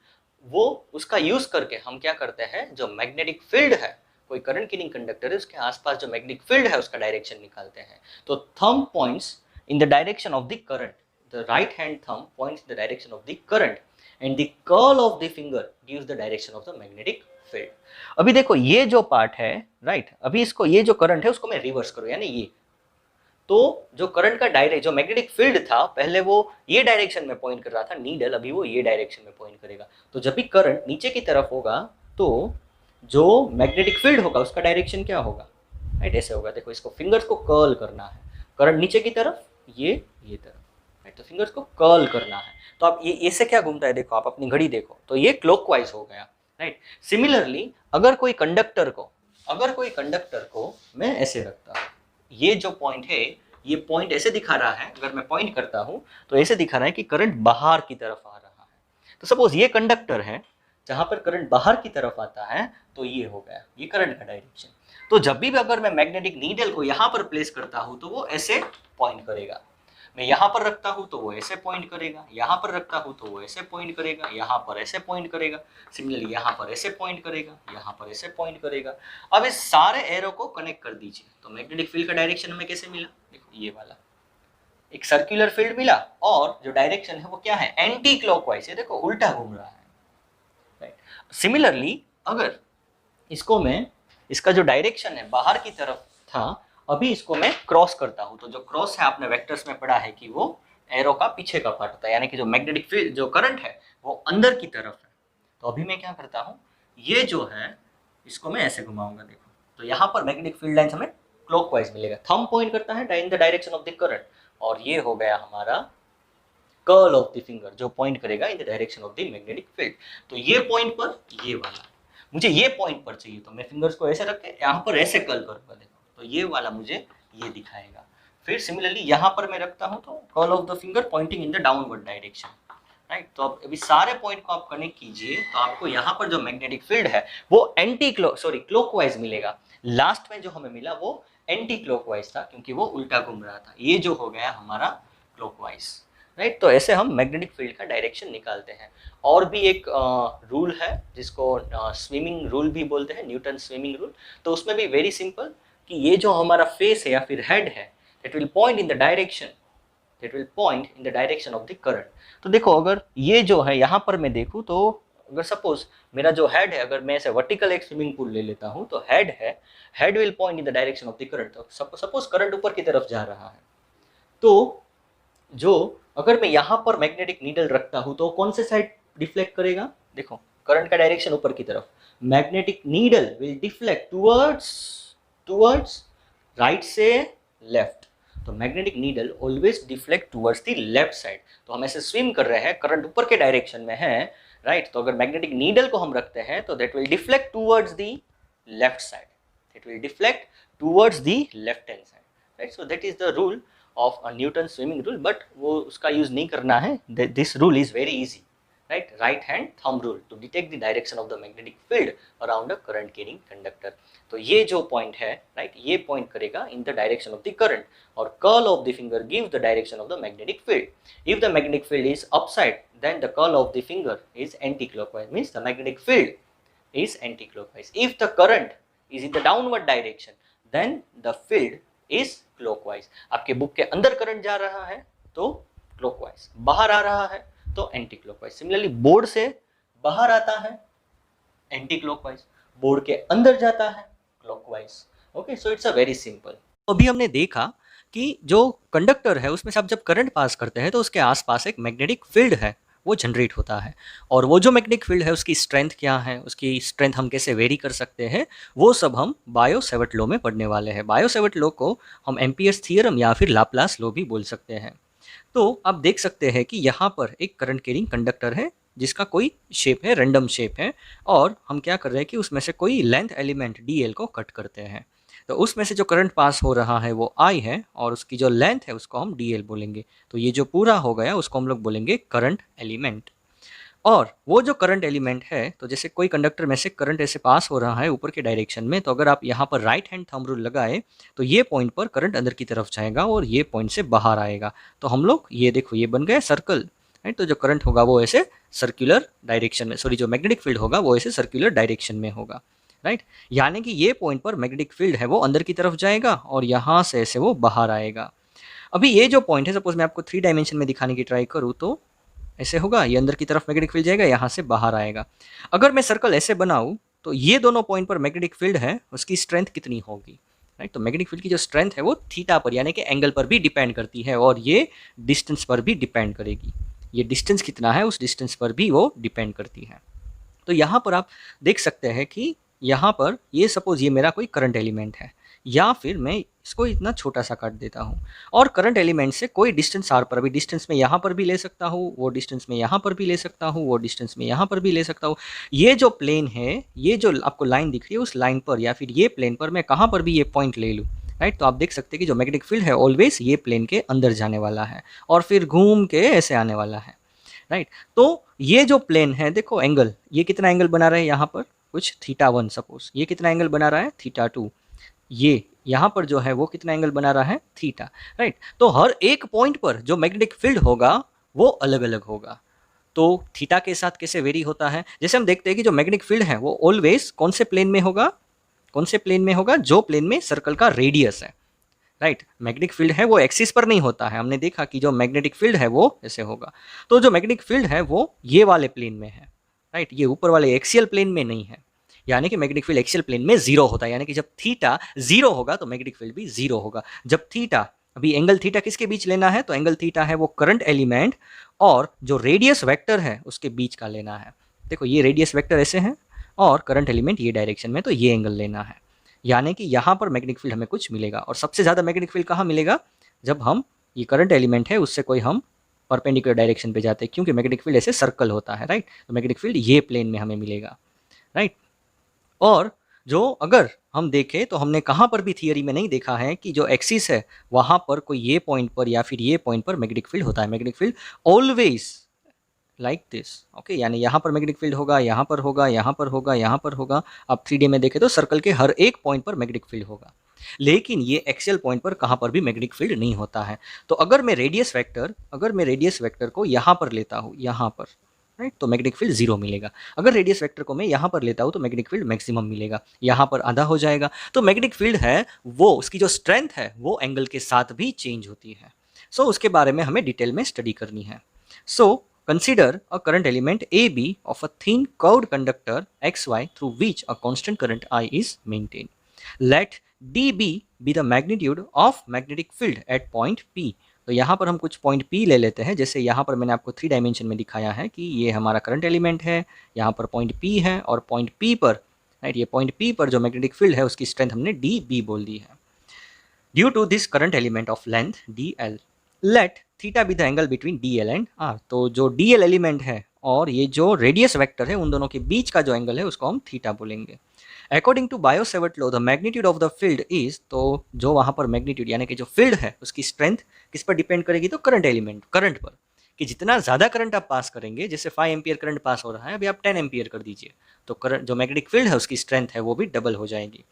वो उसका यूज करके हम क्या करते हैं, जो मैग्नेटिक फील्ड है, कोई करंट कैरिंग कंडक्टर है उसके आसपास जो मैग्नेटिक फील्ड है उसका डायरेक्शन निकालते हैं। तो thumb points in the direction of the current, the right hand thumb points in the direction of the current and the curl of the finger gives the direction of the magnetic field. अभी देखो ये जो part है, right, अभी इसको, ये जो current है उसको मैं रिवर्स करूं, यानी ये, तो जो करंट का डायरेक्ट, जो मैग्नेटिक फील्ड था पहले वो ये डायरेक्शन में पॉइंट कर रहा था नीडल, अभी वो ये डायरेक्शन में पॉइंट करेगा। तो जब भी करंट नीचे की तरफ होगा तो जो मैग्नेटिक फील्ड होगा उसका डायरेक्शन क्या होगा, राइट, ऐसे होगा। देखो इसको फिंगर्स को कर्ल करना है, करंट नीचे की तरफ, ये तरफ, राइट, तो फिंगर्स को कर्ल करना है। तो आप ये ऐसे क्या घूमता है, देखो आप अपनी घड़ी देखो, तो ये क्लॉकवाइज हो गया, राइट। सिमिलरली अगर कोई कंडक्टर को मैं ऐसे रखता हूँ, ये जो पॉइंट है, ये पॉइंट ऐसे दिखा रहा है, अगर मैं पॉइंट करता हूं तो ऐसे दिखा रहा है कि करंट बाहर की तरफ आ रहा है। तो सपोज ये कंडक्टर है, जहां पर करंट बाहर की तरफ आता है, तो ये हो गया ये करंट का डायरेक्शन। तो जब भी अगर मैं मैग्नेटिक नीडल को यहां पर प्लेस करता हूं तो वो ऐसे पॉइंट करेगा। मैं यहाँ पर रखता हूँ तो वो ऐसे पॉइंट करेगा, यहाँ पर रखता हूँ तो वो ऐसे पॉइंट करेगा, यहाँ पर ऐसे पॉइंट करेगा, सिमिलरली यहाँ पर ऐसे पॉइंट करेगा, यहाँ पर ऐसे पॉइंट करेगा। अब इस सारे एरो को कनेक्ट कर दीजिए, तो मैग्नेटिक फील्ड का डायरेक्शन हमें कैसे मिला, देखो ये वाला एक सर्कुलर फील्ड मिला, और जो डायरेक्शन है वो क्या है, एंटी क्लॉकवाइज है, देखो उल्टा घूम रहा है, राइट। सिमिलरली अगर इसको मैं, इसका जो डायरेक्शन है बाहर की तरफ था, अभी इसको मैं क्रॉस करता हूं, तो जो क्रॉस है आपने वेक्टर्स में पढ़ा है कि वो एरो का पीछे का पार्ट होता है, यानी कि जो मैग्नेटिक फील्ड, जो करंट है वो अंदर की तरफ है। तो अभी मैं क्या करता हूं, ये जो है इसको मैं ऐसे घुमाऊंगा, देखो, तो यहाँ पर मैग्नेटिक फील्ड लाइन्स हमें क्लॉकवाइज मिलेगा, थंब पॉइंट करता है इन the direction of the current, और ये हो गया हमारा कर्ल ऑफ द फिंगर जो पॉइंट करेगा इन the direction of the magnetic field. तो ये पॉइंट पर ये वाला, मुझे ये पॉइंट पर चाहिए, तो मैं फिंगर्स को ऐसे रख के यहाँ पर ऐसे कर्ल करूंगा, देखो, तो ये वाला मुझे ये दिखाएगा। फिर सिमिलरली यहाँ पर मैं रखता हूँ तो curl of the finger pointing in the downward direction, right. तो अब अभी सारे पॉइंट को आप कनेक्ट कीजिए, तो आपको यहाँ पर जो मैग्नेटिक फील्ड है वो क्लॉकवाइज मिलेगा। लास्ट में जो हमें मिला वो एंटी क्लॉकवाइज था, क्योंकि वो उल्टा घूम रहा था। ये जो हो गया हमारा क्लॉकवाइज, राइट। तो ऐसे हम मैग्नेटिक फील्ड का डायरेक्शन निकालते हैं। और भी एक रूल है जिसको स्विमिंग रूल भी बोलते हैं, न्यूटन स्विमिंग रूल। तो उसमें भी वेरी सिंपल कि ये जो हमारा फेस है या फिर हेड है, that will point in the direction of the current. तो देखो अगर ये जो है यहाँ पर मैं देखूँ, तो अगर सपोज मेरा जो हेड है, अगर मैं ऐसे वर्टिकल एक स्विमिंग पूल ले लेता हूँ, तो head will point in the direction of the current. तो सपोज करंट ऊपर की तरफ जा रहा है, तो जो अगर मैं यहाँ पर मैग्नेटिक नीडल रखता हूँ तो कौन से साइड डिफ्लेक्ट करेगा, देखो करंट का डायरेक्शन ऊपर की तरफ, magnetic needle will deflect towards right से लेफ्ट। तो magnetic needle always deflect towards the left side. तो हम ऐसे स्विम कर रहे हैं, करंट ऊपर के डायरेक्शन में है, राइट। तो अगर मैग्नेटिक नीडल को हम रखते हैं तो that will deflect towards the left side, it will deflect towards the left hand side, right. So that is the rule of a Newton swimming rule, but वो उसका यूज नहीं करना है। This rule is very easy, right hand thumb rule to detect the direction of the magnetic field around a current carrying conductor। तो ये जो point है, right, ये पॉइंट करेगा in the direction of the current, और curl of the finger gives the direction of the magnetic field। If the magnetic field is upside, then the curl of the finger is anti-clockwise, means the magnetic field is anti-clockwise। If the current is in the downward direction, then the field is clockwise. आपके book के अंदर current जा रहा है तो clockwise, बाहर आ रहा है तो एंटी क्लॉकवाइज। सिमिलरली बोर्ड से बाहर आता है एंटी क्लॉकवाइज, बोर्ड के अंदर जाता है clockwise. Okay, so it's a very simple. अभी हमने देखा कि जो कंडक्टर है उसमें से आप जब करंट पास करते हैं तो उसके आसपास एक मैग्नेटिक फील्ड है, वो जनरेट होता है। और वो जो मैग्नेटिक फील्ड है उसकी स्ट्रेंथ क्या है, उसकी स्ट्रेंथ हम कैसे वेरी कर सकते हैं, वो सब हम बायो सेवर्ट लॉ में पढ़ने वाले हैं। बायो सेवर्ट लॉ को हम एम्पियर्स थ्योरम या फिर लाप्लास लॉ भी बोल सकते हैं। तो आप देख सकते हैं कि यहाँ पर एक करंट कैरिंग कंडक्टर है जिसका कोई शेप है, रैंडम शेप है, और हम क्या कर रहे हैं कि उसमें से कोई लेंथ एलिमेंट डी को कट करते हैं। तो उसमें से जो करंट पास हो रहा है वो I है, और उसकी जो लेंथ है उसको हम DL बोलेंगे। तो ये जो पूरा हो गया उसको हम लोग बोलेंगे करंट एलिमेंट। और वो जो करंट एलिमेंट है, तो जैसे कोई कंडक्टर में से करंट ऐसे पास हो रहा है ऊपर के डायरेक्शन में, तो अगर आप यहाँ पर राइट हैंड थंब रूल लगाए तो ये पॉइंट पर करंट अंदर की तरफ जाएगा और ये पॉइंट से बाहर आएगा। तो हम लोग ये देखो ये बन गया सर्कल, राइट। तो जो करंट होगा वो ऐसे सर्कुलर डायरेक्शन में, सॉरी जो मैग्नेटिक फील्ड होगा वो ऐसे सर्कुलर डायरेक्शन में होगा, राइट। यानी कि ये पॉइंट पर मैग्नेटिक फील्ड है वो अंदर की तरफ जाएगा और यहाँ से ऐसे वो बाहर आएगा। अभी ये जो पॉइंट है, सपोज मैं आपको 3 डायमेंशन में दिखाने की ट्राई करूँ तो ऐसे होगा, ये अंदर की तरफ मैग्नेटिक फील्ड जाएगा, यहाँ से बाहर आएगा। अगर मैं सर्कल ऐसे बनाऊँ तो ये दोनों पॉइंट पर मैग्नेटिक फील्ड है, उसकी स्ट्रेंथ कितनी होगी, राइट। तो मैग्नेटिक फील्ड की जो स्ट्रेंथ है वो थीटा पर यानी कि एंगल पर भी डिपेंड करती है और ये डिस्टेंस पर भी डिपेंड करेगी। ये डिस्टेंस कितना है उस डिस्टेंस पर भी वो डिपेंड करती है। तो यहाँ पर आप देख सकते हैं कि यहाँ पर ये सपोज ये मेरा कोई करंट एलिमेंट है, या फिर मैं इसको इतना छोटा सा काट देता हूँ और करंट एलिमेंट से कोई डिस्टेंस आर पर, अभी डिस्टेंस में यहाँ पर भी ले सकता हूँ, वो डिस्टेंस में यहाँ पर भी ले सकता हूँ, वो डिस्टेंस में यहाँ पर भी ले सकता हूँ। ये जो प्लेन है, ये जो आपको लाइन दिख रही है उस लाइन पर या फिर ये प्लेन पर मैं कहाँ पर भी ये पॉइंट ले लूँ, राइट। तो आप देख सकते हैं कि जो मैग्नेटिक फील्ड है ऑलवेज ये प्लेन के अंदर जाने वाला है और फिर घूम के ऐसे आने वाला है, राइट। तो ये जो प्लेन है देखो एंगल, ये कितना एंगल बना रहा है यहाँ पर, कुछ θ1 सपोज, ये कितना एंगल बना रहा है θ2, ये यहाँ पर जो है वो कितना एंगल बना रहा है थीटा, राइट। तो हर एक पॉइंट पर जो मैग्नेटिक फील्ड होगा वो अलग अलग होगा। तो थीटा के साथ कैसे वेरी होता है, जैसे हम देखते हैं कि जो मैग्नेटिक फील्ड है वो ऑलवेज कौन से प्लेन में होगा, कौन से प्लेन में होगा, जो प्लेन में सर्कल का रेडियस है, राइट। मैग्नेटिक फील्ड है वो एक्सिस पर नहीं होता है, हमने देखा कि जो मैग्नेटिक फील्ड है वो ऐसे होगा। तो जो मैग्नेटिक फील्ड है वो ये वाले प्लेन में है, राइट, ये ऊपर वाले एक्सियल प्लेन में नहीं है। यानी कि मैग्नेटिक फील्ड एक्सियल प्लेन में जीरो होता है, यानी कि जब थीटा जीरो होगा तो मैग्नेटिक फील्ड भी जीरो होगा। जब थीटा, अभी एंगल थीटा किसके बीच लेना है, तो एंगल थीटा है वो करंट एलिमेंट और जो रेडियस वेक्टर है उसके बीच का लेना है। देखो ये रेडियस वेक्टर ऐसे है और करंट एलिमेंट ये डायरेक्शन में, तो ये एंगल लेना है। यानी कि यहाँ पर मैग्नेटिक फील्ड हमें कुछ मिलेगा और सबसे ज़्यादा मैग्नेटिक फील्ड कहाँ मिलेगा, जब हम ये करंट एलिमेंट है उससे कोई हम परपेंडिकुलर डायरेक्शन पे जाते हैं, क्योंकि मैग्नेटिक फील्ड ऐसे सर्कल होता है, राइट। तो मैग्नेटिक फील्ड ये प्लेन में हमें मिलेगा, राइट। और जो अगर हम देखें तो हमने कहाँ पर भी थियरी में नहीं देखा है कि जो एक्सिस है वहाँ पर कोई ये पॉइंट पर या फिर ये पॉइंट पर मैग्नेटिक फील्ड होता है। Magnetic field always like this, okay. यानी यहाँ पर मैग्नेटिक फील्ड होगा, यहाँ पर होगा, यहाँ पर होगा, यहाँ पर होगा। आप 3D में देखें तो सर्कल के हर एक पॉइंट पर मैग्नेटिक फील्ड होगा, लेकिन ये एक्सियल पॉइंट पर कहाँ पर भी मैग्नेटिक फील्ड नहीं होता है। तो अगर मैं रेडियस वेक्टर को यहाँ पर लेता हूँ, यहाँ पर, राइट, तो मैग्नेटिक फील्ड जीरो मिलेगा। अगर रेडियस वेक्टर को मैं यहाँ पर लेता हूँ तो मैग्नेटिक फील्ड मैक्सिमम मिलेगा, यहाँ पर आधा हो जाएगा। तो मैग्नेटिक फील्ड है वो, उसकी जो स्ट्रेंथ है वो एंगल के साथ भी चेंज होती है। सो उसके बारे में हमें डिटेल में स्टडी करनी है। सो consider a current element AB of a thin curved conductor XY through which a constant current I is maintained. Let dB be the magnitude of magnetic field at point P. तो यहाँ पर हम कुछ point P ले लेते हैं। जैसे यहाँ पर मैंने आपको 3 डायमेंशन में दिखाया है कि ये हमारा करंट एलिमेंट है, यहाँ पर पॉइंट P है और पॉइंट P पर, राइट, ये पॉइंट P पर जो मैग्नेटिक फील्ड है उसकी स्ट्रेंथ हमने dB बोल दी है। Due to this current element of length dl, let theta be the angle between dl and r। तो जो dl एलिमेंट है और ये जो रेडियस वेक्टर है उन दोनों के बीच का जो एंगल है उसको हम थीटा बोलेंगे। According to Biot Savart law the magnitude of the field is, तो जो वहाँ पर मैग्नीट्यूड यानी कि जो फील्ड है उसकी स्ट्रेंथ किस पर डिपेंड करेगी, तो करंट एलिमेंट, करंट पर, कि जितना ज़्यादा करंट आप पास करेंगे, जैसे 5 एम्पियर करंट पास हो रहा है, अभी आप 10 एम्पियर कर दीजिए तो करंट, जो मैग्नेटिक फील्ड है उसकी स्ट्रेंथ है वो भी डबल हो जाएगी।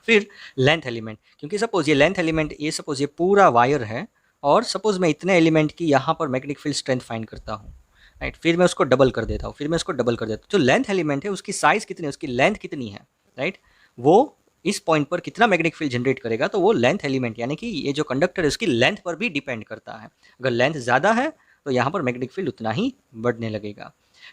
फिर लेंथ एलिमेंट, क्योंकि सपोज ये लेंथ एलिमेंट, ये सपोज ये पूरा वायर है और सपोज मैं इतने एलिमेंट की यहाँ पर मैग्नेटिक फील्ड स्ट्रेंथ फाइंड करता हूँ, राइट, फिर मैं उसको डबल कर देता हूँ, फिर मैं उसको डबल कर देता हूँ। जो लेंथ एलिमेंट है उसकी साइज़ कितनी है, उसकी लेंथ कितनी है, राइट, वो इस पॉइंट पर कितना मैग्नेटिक फील्ड जनरेट करेगा, तो वो लेंथ एलिमेंट यानी कि ये जो कंडक्टर है उसकी लेंथ पर भी डिपेंड करता है। अगर लेंथ ज़्यादा है तो यहाँ पर मैग्नेटिक फील्ड उतना ही बढ़ने लगेगा।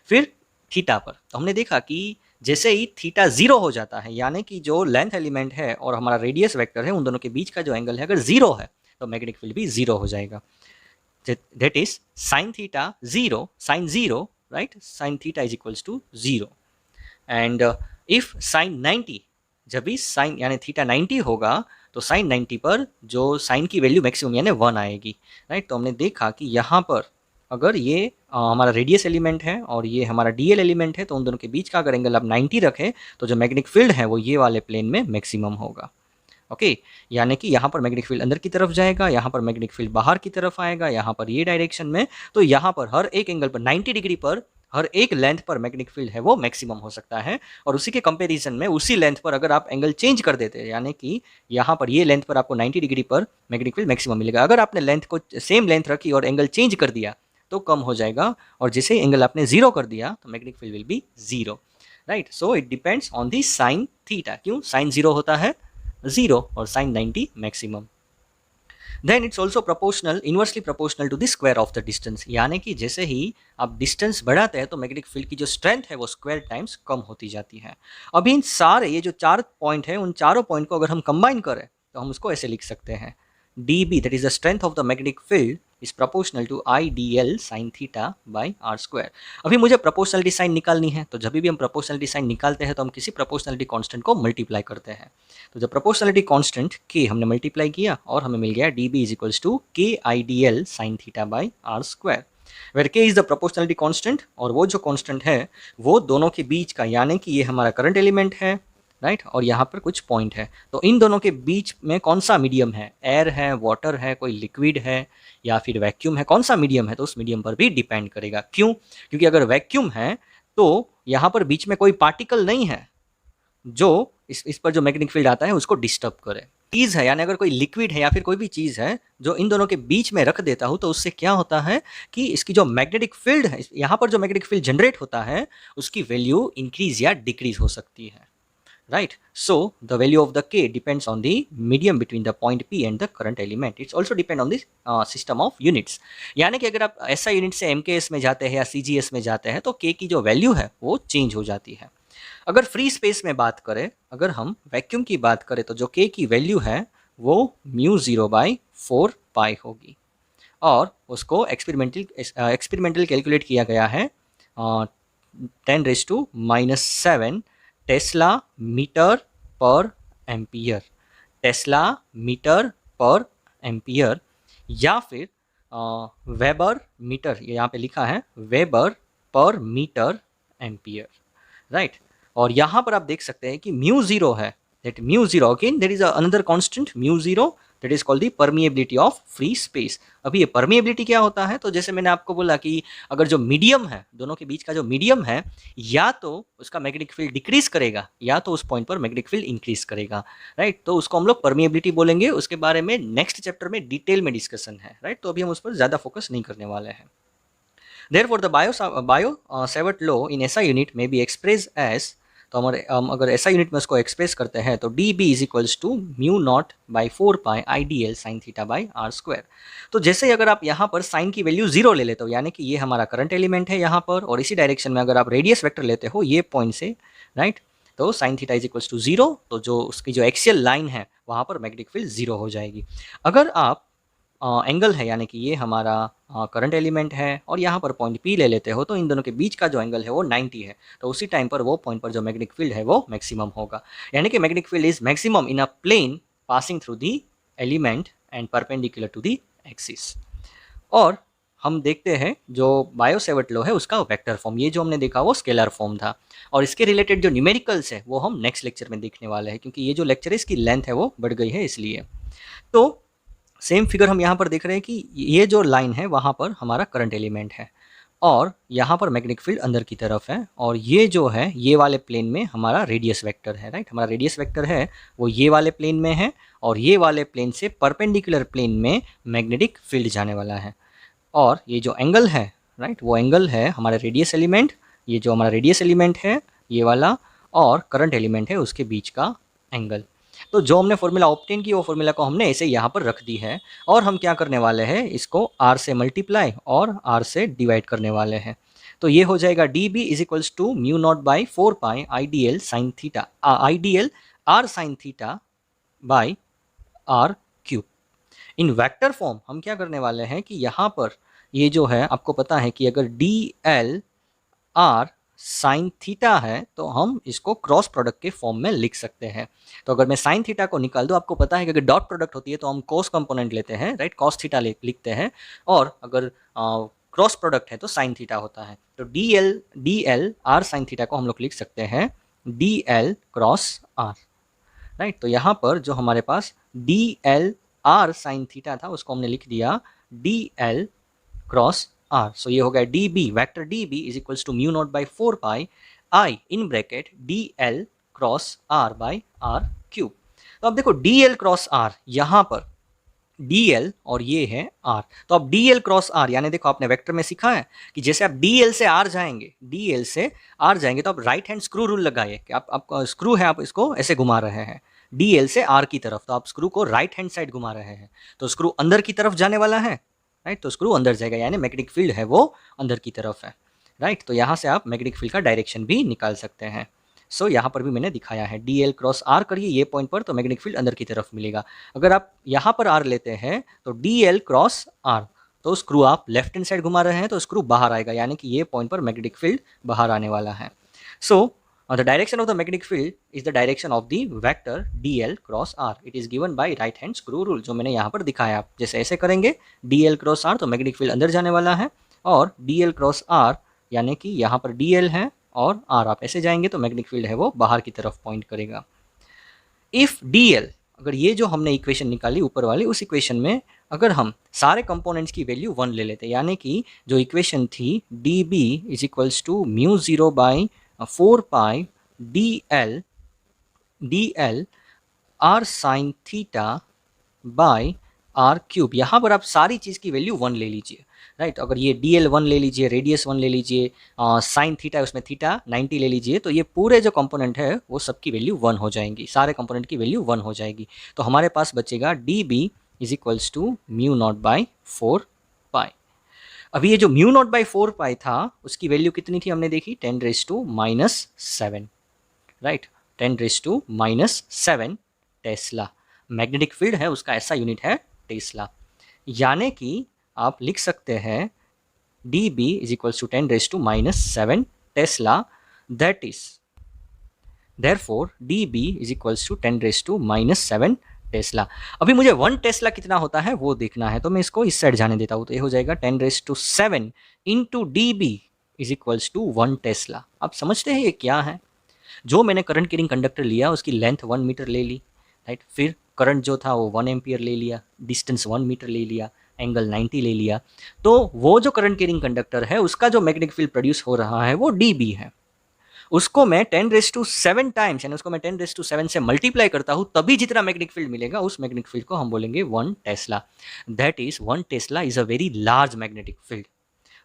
फिर थीटा पर, तो हमने देखा कि जैसे ही थीटा जीरो हो जाता है, यानी कि जो लेंथ एलिमेंट है और हमारा रेडियस वेक्टर है उन दोनों के बीच का जो एंगल है अगर जीरो है तो मैग्नेटिक फील्ड भी जीरो हो जाएगा। That is sine theta zero, sine zero, right, sine theta is equals to zero. And if sine 90, जब भी साइन यानी थीटा 90 होगा तो साइन 90 पर जो साइन की वैल्यू मैक्सिमम यानी 1 आएगी, राइट। तो हमने देखा कि यहाँ पर अगर ये हमारा रेडियस एलिमेंट है और ये हमारा dl एलिमेंट है तो उन दोनों के बीच का अगर एंगल आप 90 रखें तो जो मैग्नेटिक फील्ड है वो ये वाले प्लेन में मैक्सिमम होगा, ओके। यानी कि यहाँ पर मैग्नेटिक फील्ड अंदर की तरफ जाएगा, यहाँ पर मैग्नेटिक फील्ड बाहर की तरफ आएगा, यहाँ पर ये डायरेक्शन में, तो यहाँ पर हर एक एंगल पर 90 डिग्री पर हर एक लेंथ पर मैग्नेटिक फील्ड है वो मैक्सिमम हो सकता है। और उसी के कंपैरिजन में उसी लेंथ पर अगर आप एंगल चेंज कर देते हैं, यानी कि यहाँ पर ये लेंथ पर आपको 90 डिग्री पर मैग्नेटिक फील्ड मैक्सिमम मिलेगा। अगर आपने लेंथ को सेम लेंथ रखी और एंगल चेंज कर दिया तो कम हो जाएगा, और जैसे एंगल आपने जीरो कर दिया तो magnetic field will be zero, right. So it depends on the sine theta. क्यों साइन जीरो होता है? जीरो और sine 90 maximum. Then it's also proportional, inversely proportional to the square of the distance, यानी कि जैसे ही आप डिस्टेंस बढ़ाते हैं तो मैग्नेटिक फील्ड की जो स्ट्रेंथ है वो स्क्वायर टाइम्स कम होती जाती है। अब इन सारे ये जो 4 पॉइंट है, उन चारों पॉइंट को अगर हम कंबाइन करें तो हम उसको ऐसे लिख सकते हैं, dB that is the strength of the magnetic field is proportional to IDL sin theta by are square. अभी मुझे प्रोपोर्शनलिटी साइन निकालनी है, तो जब भी हम प्रोपोर्शनलिटी साइन निकालते हैं तो हम किसी प्रोपोर्शनलिटी कांस्टेंट को मल्टीप्लाई करते हैं। तो जब प्रोपोर्शनलिटी कांस्टेंट k हमने मल्टीप्लाई किया और हमें मिल गया dB is equals to KIDL sin theta by are square, where k is the proportionality constant, और वो जो कांस्टेंट है वो दोनों के बीच का, यानी कि ये हमारा करंट एलिमेंट है, राइट, और यहाँ पर कुछ पॉइंट है। तो इन दोनों के बीच में कौन सा मीडियम है? एयर है, वाटर है, कोई लिक्विड है या फिर वैक्यूम है? कौन सा मीडियम है? तो उस मीडियम पर भी डिपेंड करेगा। क्यों? क्योंकि अगर वैक्यूम है तो यहाँ पर बीच में कोई पार्टिकल नहीं है जो इस पर जो मैग्नेटिक फील्ड आता है उसको डिस्टर्ब करे। चीज़ है, यानी अगर कोई लिक्विड है या फिर कोई भी चीज़ है जो इन दोनों के बीच में रख देता हूँ तो उससे क्या होता है कि इसकी जो मैग्नेटिक फील्ड है, यहाँ पर जो मैग्नेटिक फील्ड जनरेट होता है उसकी वैल्यू इंक्रीज या डिक्रीज हो सकती है, right? So the value of the k depends on the medium between the point P and the current element. It's also depend on the system of units. यानी कि अगर आप SI यूनिट से MKS में जाते हैं या CGS में जाते हैं तो k की जो वैल्यू है वो चेंज हो जाती है। अगर फ्री स्पेस में बात करें, अगर हम वैक्यूम की बात करें तो जो k की वैल्यू है वो μ0 बाई 4 पाई होगी, और उसको एक्सपेरिमेंटल कैलकुलेट किया गया है 10⁻⁻7 टेस्ला मीटर पर एम्पियर, टेस्ला मीटर पर एम्पियर, या फिर वेबर मीटर, ये यहाँ पे लिखा है weber per metre ampere, right. और यहाँ पर आप देख सकते हैं कि μ0 है, that μ0 again there is another constant μ0 that is called the permeability of free space. अभी ये परमिएबिलिटी क्या होता है? तो जैसे मैंने आपको बोला कि अगर जो मीडियम है, दोनों के बीच का जो मीडियम है, या तो उसका मैग्नेटिक फील्ड डिक्रीज करेगा या तो उस पॉइंट पर मैग्नेटिक फील्ड इंक्रीज करेगा, राइट। तो उसको हम लोग परमिएबिलिटी बोलेंगे। उसके बारे में नेक्स्ट चैप्टर में डिटेल में डिस्कशन है, राइट। तो अभी हम उस पर ज़्यादा फोकस नहीं करने वाले हैं। Therefore, the Bio-Savart law in SI unit may be expressed as, तो हमारे अगर SI यूनिट में उसको एक्सप्रेस करते हैं तो dB is equals to μ0 by 4 pi IDL sin theta by are square. तो जैसे ही अगर आप यहाँ पर साइन की वैल्यू जीरो ले लेते हो, यानी कि ये हमारा करंट एलिमेंट है यहाँ पर, और इसी डायरेक्शन में अगर आप रेडियस वेक्टर लेते हो ये पॉइंट से, राइट, तो sine theta is equals to zero, तो जो उसकी जो एक्सियल लाइन है वहाँ पर मैग्नेटिक फील्ड जीरो हो जाएगी। अगर आप एंगल है, यानी कि ये हमारा करंट एलिमेंट है और यहाँ पर पॉइंट P ले लेते हो, तो इन दोनों के बीच का जो एंगल है वो 90 है, तो उसी टाइम पर वो पॉइंट पर जो मैग्नेटिक फील्ड है वो मैक्सिमम होगा। यानी कि magnetic field is maximum in a plane passing through the element and perpendicular to the axis. और हम देखते हैं जो बायो-सेवर्ट लॉ है उसका वेक्टर फॉर्म, ये जो हमने देखा वो स्केलर फॉर्म था, और इसके रिलेटेड जो न्यूमेरिकल्स है वो हम नेक्स्ट लेक्चर में देखने वाले हैं, क्योंकि ये जो लेक्चर है इसकी लेंथ है वो बढ़ गई है इसलिए। तो सेम फिगर हम यहाँ पर देख रहे हैं कि ये जो लाइन है वहाँ पर हमारा करंट एलिमेंट है और यहाँ पर मैग्नेटिक फील्ड अंदर की तरफ है, और ये जो है ये वाले प्लेन में हमारा रेडियस वेक्टर है, राइट। हमारा रेडियस वेक्टर है वो ये वाले प्लेन में है, और ये वाले प्लेन से परपेंडिकुलर प्लेन में मैग्नेटिक फील्ड जाने वाला है। और ये जो एंगल है, राइट, वो एंगल है हमारा रेडियस एलिमेंट, ये जो हमारा रेडियस एलिमेंट है ये वाला, और करंट एलिमेंट है उसके बीच का एंगल। तो जो हमने फॉर्मूला ऑब्टेन की वो फॉर्मूला को हमने ऐसे यहाँ पर रख दी है, और हम क्या करने वाले हैं, इसको r से मल्टीप्लाई और r से डिवाइड करने वाले हैं। तो ये हो जाएगा dB is equals to μ0 by 4 pi IDL sine theta, IDL r sine theta by r cube. In vector form हम क्या करने वाले हैं कि यहाँ पर ये जो है आपको पता है कि अगर DL r साइन थीटा है तो हम इसको क्रॉस प्रोडक्ट के फॉर्म में लिख सकते हैं। तो अगर मैं साइन थीटा को निकाल दूँ, आपको पता है कि अगर डॉट प्रोडक्ट होती है तो हम कोस कंपोनेंट लेते हैं, राइट, कॉस थीटा लिखते हैं, और अगर क्रॉस प्रोडक्ट है तो साइन थीटा होता है। तो DL r साइन थीटा को हम लोग लिख सकते हैं DL क्रॉस r, राइट। तो यहाँ पर जो हमारे पास DL r साइन थीटा था उसको हमने लिख दिया DL क्रॉस आर। सो ये हो गया D B, vector D B is equals to mu naught by 4 pi I in bracket D L cross R by R cube. तो अब देखो डी एल क्रॉस आर, यहाँ पर dl और ये है r, तो अब dl क्रॉस r यानी देखो आपने वेक्टर में सीखा है कि जैसे आप dl से r जाएंगे, dl से r जाएंगे तो आप राइट हैंड स्क्रू रूल लगाइए कि आप स्क्रू है, आप इसको ऐसे घुमा रहे हैं dl से r की तरफ, तो आप स्क्रू को राइट हैंड साइड घुमा रहे हैं, तो स्क्रू अंदर की तरफ जाने वाला है, राइट, तो स्क्रू अंदर जाएगा यानी मैग्नेटिक फील्ड है वो अंदर की तरफ है, राइट। तो यहाँ से आप मैग्नेटिक फील्ड का डायरेक्शन भी निकाल सकते हैं। सो यहाँ पर भी मैंने दिखाया है डी एल क्रॉस आर करिए ये पॉइंट पर तो मैग्नेटिक फील्ड अंदर की तरफ मिलेगा। अगर आप यहाँ पर आर लेते हैं तो डी एल क्रॉस आर, तो स्क्रू आप लेफ्ट हैंड साइड घुमा रहे हैं तो स्क्रू बाहर आएगा यानी कि ये पॉइंट पर मैग्नेटिक फील्ड बाहर आने वाला है। So the direction of the magnetic field is the direction of the vector D L cross R. It is given by right hand screw rule, जो मैंने यहाँ पर दिखाया। आप जैसे ऐसे करेंगे डी एल क्रॉस आर तो मैग्नेटिक फील्ड अंदर जाने वाला है, और डी एल क्रॉस आर यानी कि यहाँ पर डी एल है और आर आप ऐसे जाएंगे तो मैग्नेटिक फील्ड है वो बाहर की तरफ पॉइंट करेगा। इफ dl, अगर ये जो हमने इक्वेशन निकाली ऊपर वाली, उस इक्वेशन में अगर हम सारे कंपोनेंट्स की वैल्यू 1 ले लेते, यानी कि जो इक्वेशन थी db is equals to mu 0 by 4 pi dl r sine theta by R cube, यहाँ पर आप सारी चीज़ की वैल्यू 1 ले लीजिए, राइट। अगर ये डी एल 1 ले लीजिए, रेडियस 1 ले लीजिए, साइन थीटा है उसमें थीटा 90 ले लीजिए, तो ये पूरे जो कंपोनेंट है वो सबकी वैल्यू 1 हो जाएंगी, सारे कंपोनेंट की वैल्यू 1 हो जाएगी। तो हमारे पास बचेगा D B is equals to mu naught by 4 pi. अभी ये जो म्यू नॉट बाई 4 पाई था उसकी वैल्यू कितनी थी हमने देखी, 10⁻⁻⁷, राइट, 10⁻⁻⁷ टेस्ला। मैग्नेटिक फील्ड है उसका ऐसा यूनिट है टेस्ला, यानी कि आप लिख सकते हैं D B is equals to 10⁻⁻⁷ tesla, that is therefore D B is equals to 10⁻⁻⁷ tesla. अभी मुझे 1 टेस्ला कितना होता है वो देखना है, तो मैं इसको इस साइड जाने देता हूँ, तो ये हो जाएगा 10⁻⁷ into D B is equals to 1 tesla. आप समझते हैं ये क्या है? जो मैंने करंट कैरिंग कंडक्टर लिया उसकी लेंथ 1 मीटर ले ली, राइट, फिर करंट जो था वो 1 एम्पियर ले लिया, डिस्टेंस 1 मीटर ले लिया, एंगल 90 ले लिया, तो वो जो करंट कैरिंग कंडक्टर है उसका जो मैग्नेटिक फील्ड प्रोड्यूस हो रहा है वो dB है। उसको मैं 10⁻⁷ टाइम्स यानी उसको मैं 10⁻⁷ से मल्टीप्लाई करता हूँ, तभी जितना मैग्नेटिक फील्ड मिलेगा उस मैग्नेटिक फील्ड को हम बोलेंगे 1 Tesla. That is 1 tesla is a very large magnetic field.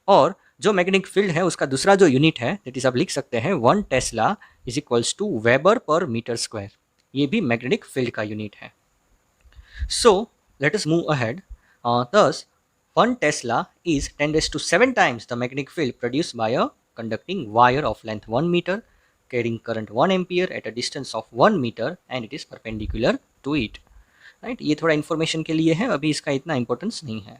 और जो मैग्नेटिक फील्ड है उसका दूसरा जो यूनिट है दैट इज आप लिख सकते हैं 1 tesla is equals to weber per metre square, ये भी मैग्नेटिक फील्ड का यूनिट है। So let us move ahead. Thus, 1 Tesla is 10⁻⁷ times the magnetic field produced by a conducting wire of length 1 meter carrying current 1 ampere at a distance of 1 meter and it is perpendicular to it. Right, ये थोड़ा information के लिए है, अभी इसका इतना importance नहीं है।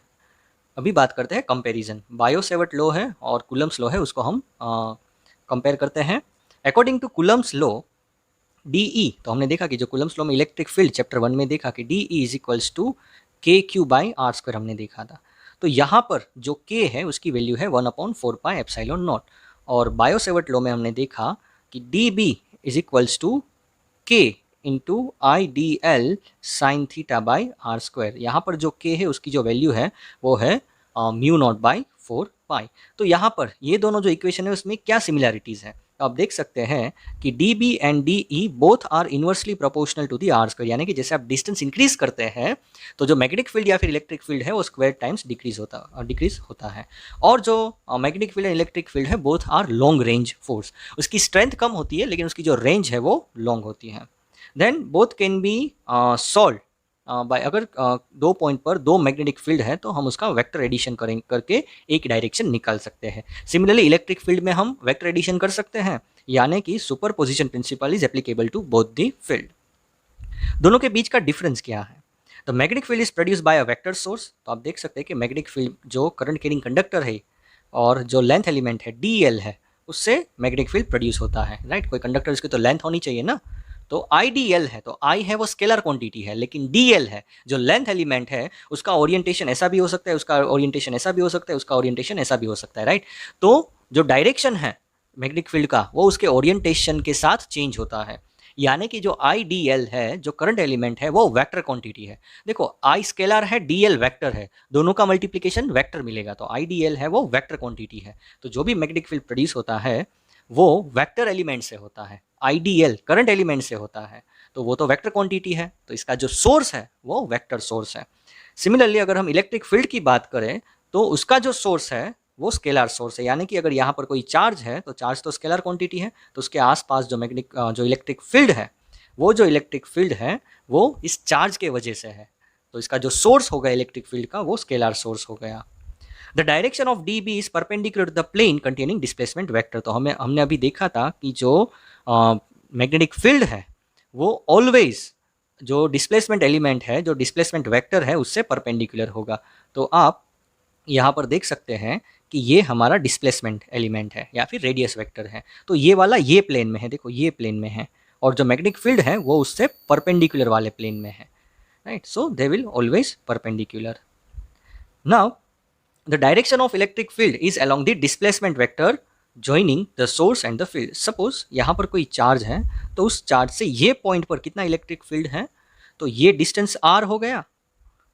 अभी बात करते हैं कंपैरिजन। बायो-सेवर्ट लॉ है और कूलम्ब्स लॉ है, उसको हम कंपेयर करते हैं। According to Coulomb's law DE, तो हमने देखा कि जो कूलम्ब्स लॉ में इलेक्ट्रिक फील्ड चैप्टर 1 में देखा कि DE is equals to KQ/R² हमने देखा था। तो यहाँ पर जो K है उसकी वैल्यू है 1/4 पाई एप्सिलॉन नॉट, और बायो-सेवर्ट लॉ में हमने देखा कि DB is equals to K into IDL sine theta by R²। यहाँ पर जो K है उसकी जो वैल्यू है वो है म्यू नॉट बाई 4 पाई। तो यहाँ पर ये दोनों जो इक्वेशन है उसमें क्या सिमिलैरिटीज़ है, तो आप देख सकते हैं कि DB and DE both are inversely proportional to the R², यानी कि जैसे आप डिस्टेंस इंक्रीज करते हैं तो जो मैग्नेटिक फील्ड या फिर इलेक्ट्रिक फील्ड है वो स्क्वायर टाइम्स डिक्रीज होता है। और जो magnetic field and electric field है both are long range force, उसकी स्ट्रेंथ कम होती है लेकिन उसकी जो रेंज है वो लॉन्ग होती है। Then both can be solve by, अगर 2 पॉइंट पर 2 मैग्नेटिक फील्ड है तो हम उसका वेक्टर एडिशन करके एक डायरेक्शन निकाल सकते हैं। सिमिलरली इलेक्ट्रिक फील्ड में हम वेक्टर एडिशन कर सकते हैं, यानी कि superposition principle is applicable to both the field. दोनों के बीच का डिफरेंस क्या है? The magnetic field is produce by a vector source, तो आप देख सकते हैं कि मैग्नेटिक फील्ड जो करंट कैरिंग कंडक्टर है और जो लेंथ एलिमेंट है DL है उससे मैग्नेटिक फील्ड प्रोड्यूस होता है, राइट। कोई कंडक्टर उसकी तो लेंथ होनी चाहिए ना, तो IDL है, तो I है वो स्केलर क्वांटिटी है, लेकिन DL है जो लेंथ एलिमेंट है उसका ओरिएंटेशन ऐसा भी हो सकता है, उसका ओरिएंटेशन ऐसा भी हो सकता है, उसका ओरिएंटेशन ऐसा भी हो सकता है, राइट। तो जो डायरेक्शन है मैग्नेटिक फील्ड का वो उसके ओरिएंटेशन के साथ चेंज होता है, यानी कि जो IDL है, जो करंट एलिमेंट है, वो वेक्टर क्वांटिटी है। देखो I स्केलर है, DL वेक्टर है, दोनों का मल्टीप्लिकेशन वेक्टर मिलेगा, तो IDL है वो वेक्टर क्वांटिटी है। तो जो भी मैग्नेटिक फील्ड प्रोड्यूस होता है वो वेक्टर एलिमेंट से होता है, IDL करंट एलिमेंट से होता है, तो वो तो वेक्टर क्वांटिटी है, तो इसका जो सोर्स है वो वेक्टर सोर्स है। सिमिलरली अगर हम इलेक्ट्रिक फील्ड की बात करें तो उसका जो सोर्स है वो स्केलर सोर्स है, यानी कि अगर यहाँ पर कोई चार्ज है तो चार्ज तो स्केलर क्वांटिटी है, तो उसके आसपास जो जो इलेक्ट्रिक फील्ड है, वो जो इलेक्ट्रिक फील्ड है वो इस चार्ज के वजह से है, तो इसका जो सोर्स होगा इलेक्ट्रिक फील्ड का वो स्केलर सोर्स हो गया। The direction of D B is perpendicular to the plane containing displacement vector. तो हमने अभी देखा था कि जो मैग्नेटिक फील्ड है वो ऑलवेज जो डिस्प्लेसमेंट एलिमेंट है, जो डिस्प्लेसमेंट वेक्टर है, उससे परपेंडिकुलर होगा। तो आप यहाँ पर देख सकते हैं कि ये हमारा डिस्प्लेसमेंट एलिमेंट है या फिर रेडियस वेक्टर है, तो ये वाला ये प्लेन में है, देखो ये प्लेन में है, और जो मैग्नेटिक फील्ड है वो उससे परपेंडिकुलर वाले प्लेन में है, right. So they will always perpendicular. Now the direction of electric field is along the displacement vector joining the source and the field. Suppose यहाँ पर कोई चार्ज है, तो उस चार्ज से ये पॉइंट पर कितना इलेक्ट्रिक फील्ड है, तो ये डिस्टेंस r हो गया,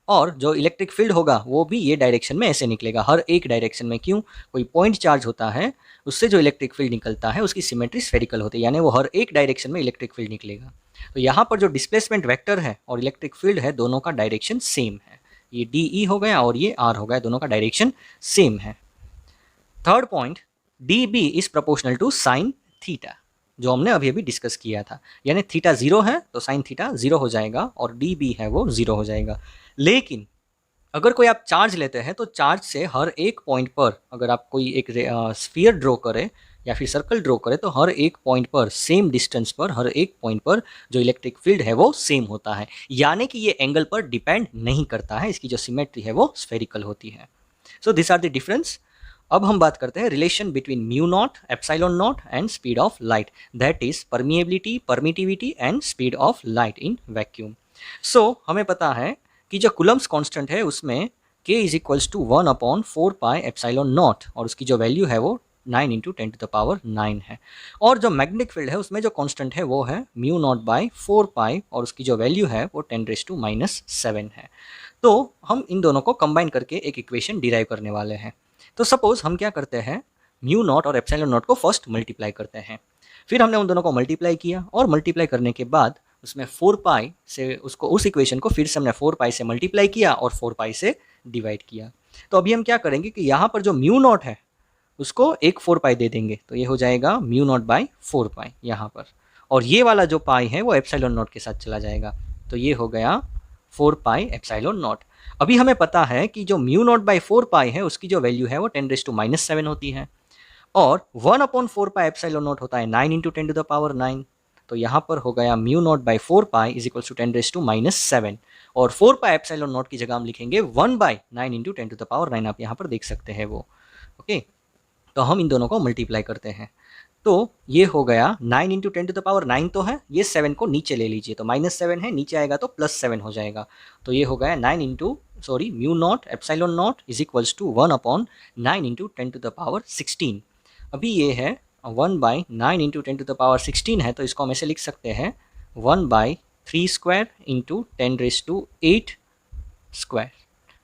और जो इलेक्ट्रिक फील्ड होगा वो भी ये डायरेक्शन में ऐसे निकलेगा, हर एक डायरेक्शन में। क्यों? कोई पॉइंट चार्ज होता है, उससे जो इलेक्ट्रिक फील्ड निकलता है उसकी सिमेट्री स्फेरिकल होती है, यानी वो हर एक डायरेक्शन में इलेक्ट्रिक फील्ड निकलेगा। तो यहाँ पर जो डिस्प्लेसमेंट वेक्टर है और इलेक्ट्रिक फील्ड है, दोनों का डायरेक्शन सेम है, ये DE हो गया और ये R हो गया, दोनों का डायरेक्शन सेम है। Third point, DB is proportional to sine theta, जो हमने अभी अभी डिस्कस किया था, यानी थीटा 0 है तो साइन थीटा 0 हो जाएगा और DB है वो 0 हो जाएगा। लेकिन अगर कोई आप चार्ज लेते हैं तो चार्ज से हर एक पॉइंट पर अगर आप कोई एक स्फीयर ड्रॉ करें या फिर सर्कल ड्रॉ करें, तो हर एक पॉइंट पर सेम डिस्टेंस पर हर एक पॉइंट पर जो इलेक्ट्रिक फील्ड है वो सेम होता है, यानी कि ये एंगल पर डिपेंड नहीं करता है, इसकी जो सिमेट्री है वो स्फेरिकल होती है। So this are the difference. अब हम बात करते हैं relation between mu not, epsilon not and speed of light, that is permeability, permittivity and speed of light in vacuum. So हमें पता है कि जो कुलम्स कांस्टेंट है उसमें k is equals to 1/4 pi epsilon naught, और उसकी जो वैल्यू है वो 9 × 10⁹ है। और जो मैग्नेटिक फील्ड है उसमें जो कांस्टेंट है वो है म्यू नॉट बाई 4 पाई, और उसकी जो वैल्यू है वो 10⁻⁻7 है। तो हम इन दोनों को कंबाइन करके एक इक्वेशन डिराइव करने वाले हैं। तो सपोज हम क्या करते हैं, म्यू नॉट और एप्सिलॉन नॉट को फर्स्ट मल्टीप्लाई करते हैं, फिर हमने उन दोनों को मल्टीप्लाई किया, और मल्टीप्लाई करने के बाद उसमें 4 पाई से उसको उस इक्वेशन को फिर से हमने 4 पाई से मल्टीप्लाई किया और 4 पाई से डिवाइड किया। तो अभी हम क्या करेंगे कि यहाँ पर जो म्यू नॉट है उसको एक 4 पाई दे देंगे, तो ये हो जाएगा म्यू नॉट बाई 4 पाई यहाँ पर, और ये वाला जो पाई है वो एप्सिलॉन नॉट के साथ चला जाएगा, तो ये हो गया 4 पाई एप्सिलॉन नॉट। अभी हमें पता है कि जो म्यू नॉट बाई 4 पाई है उसकी जो वैल्यू है वो 10⁻⁻7 होती है, और 1/4 पाई एप्सिलॉन नॉट होता है 9 × 10⁹ तो यहाँ पर हो गया mu naught by 4 pi is equals to 10⁻⁻7, और 4 पाई एप्सिलॉन नॉट की जगह हम लिखेंगे 1/9 × 10⁻⁹ आप यहाँ पर देख सकते हैं वो, ओके। तो हम इन दोनों को मल्टीप्लाई करते हैं, तो ये हो गया 9 × 10⁻9 तो है, ये 7 को नीचे ले लीजिए, तो -7 है, नीचे आएगा तो +7 हो जाएगा, तो ये हो गया mu not epsilon naught is equals to 1/9 × 10⁻16। अभी ये है 1/9 × 10⁻16 है, तो इसको हम ऐसे लिख सकते हैं 1/3² × 10⁸ स्क्वायर,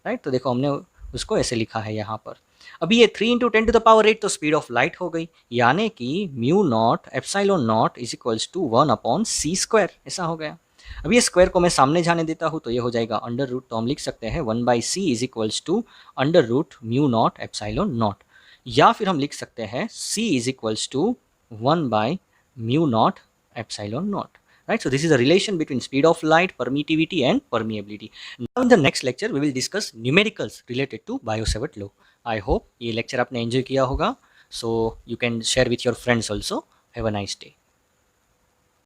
राइट। तो देखो हमने उसको ऐसे लिखा है यहाँ पर। अभी ये 3 × 10⁸ तो स्पीड ऑफ लाइट हो गई, यानी कि mu not epsilon naught is equals to 1/c², ऐसा हो गया। अब ये स्क्वायर को मैं सामने जाने देता हूँ, तो ये हो जाएगा √, तो हम लिख सकते हैं 1/c is equals to √mu naught epsilon not, या फिर हम लिख सकते हैं c इज इक्वल्स टू 1/म्यू not epsilon not, right? So this is a relation between speed of light, permittivity and permeability. Now in the next lecture we will discuss numericals related to Biot-Savart law. I hope ये lecture आपने enjoy किया होगा, so you can share with your friends also. Have a nice day.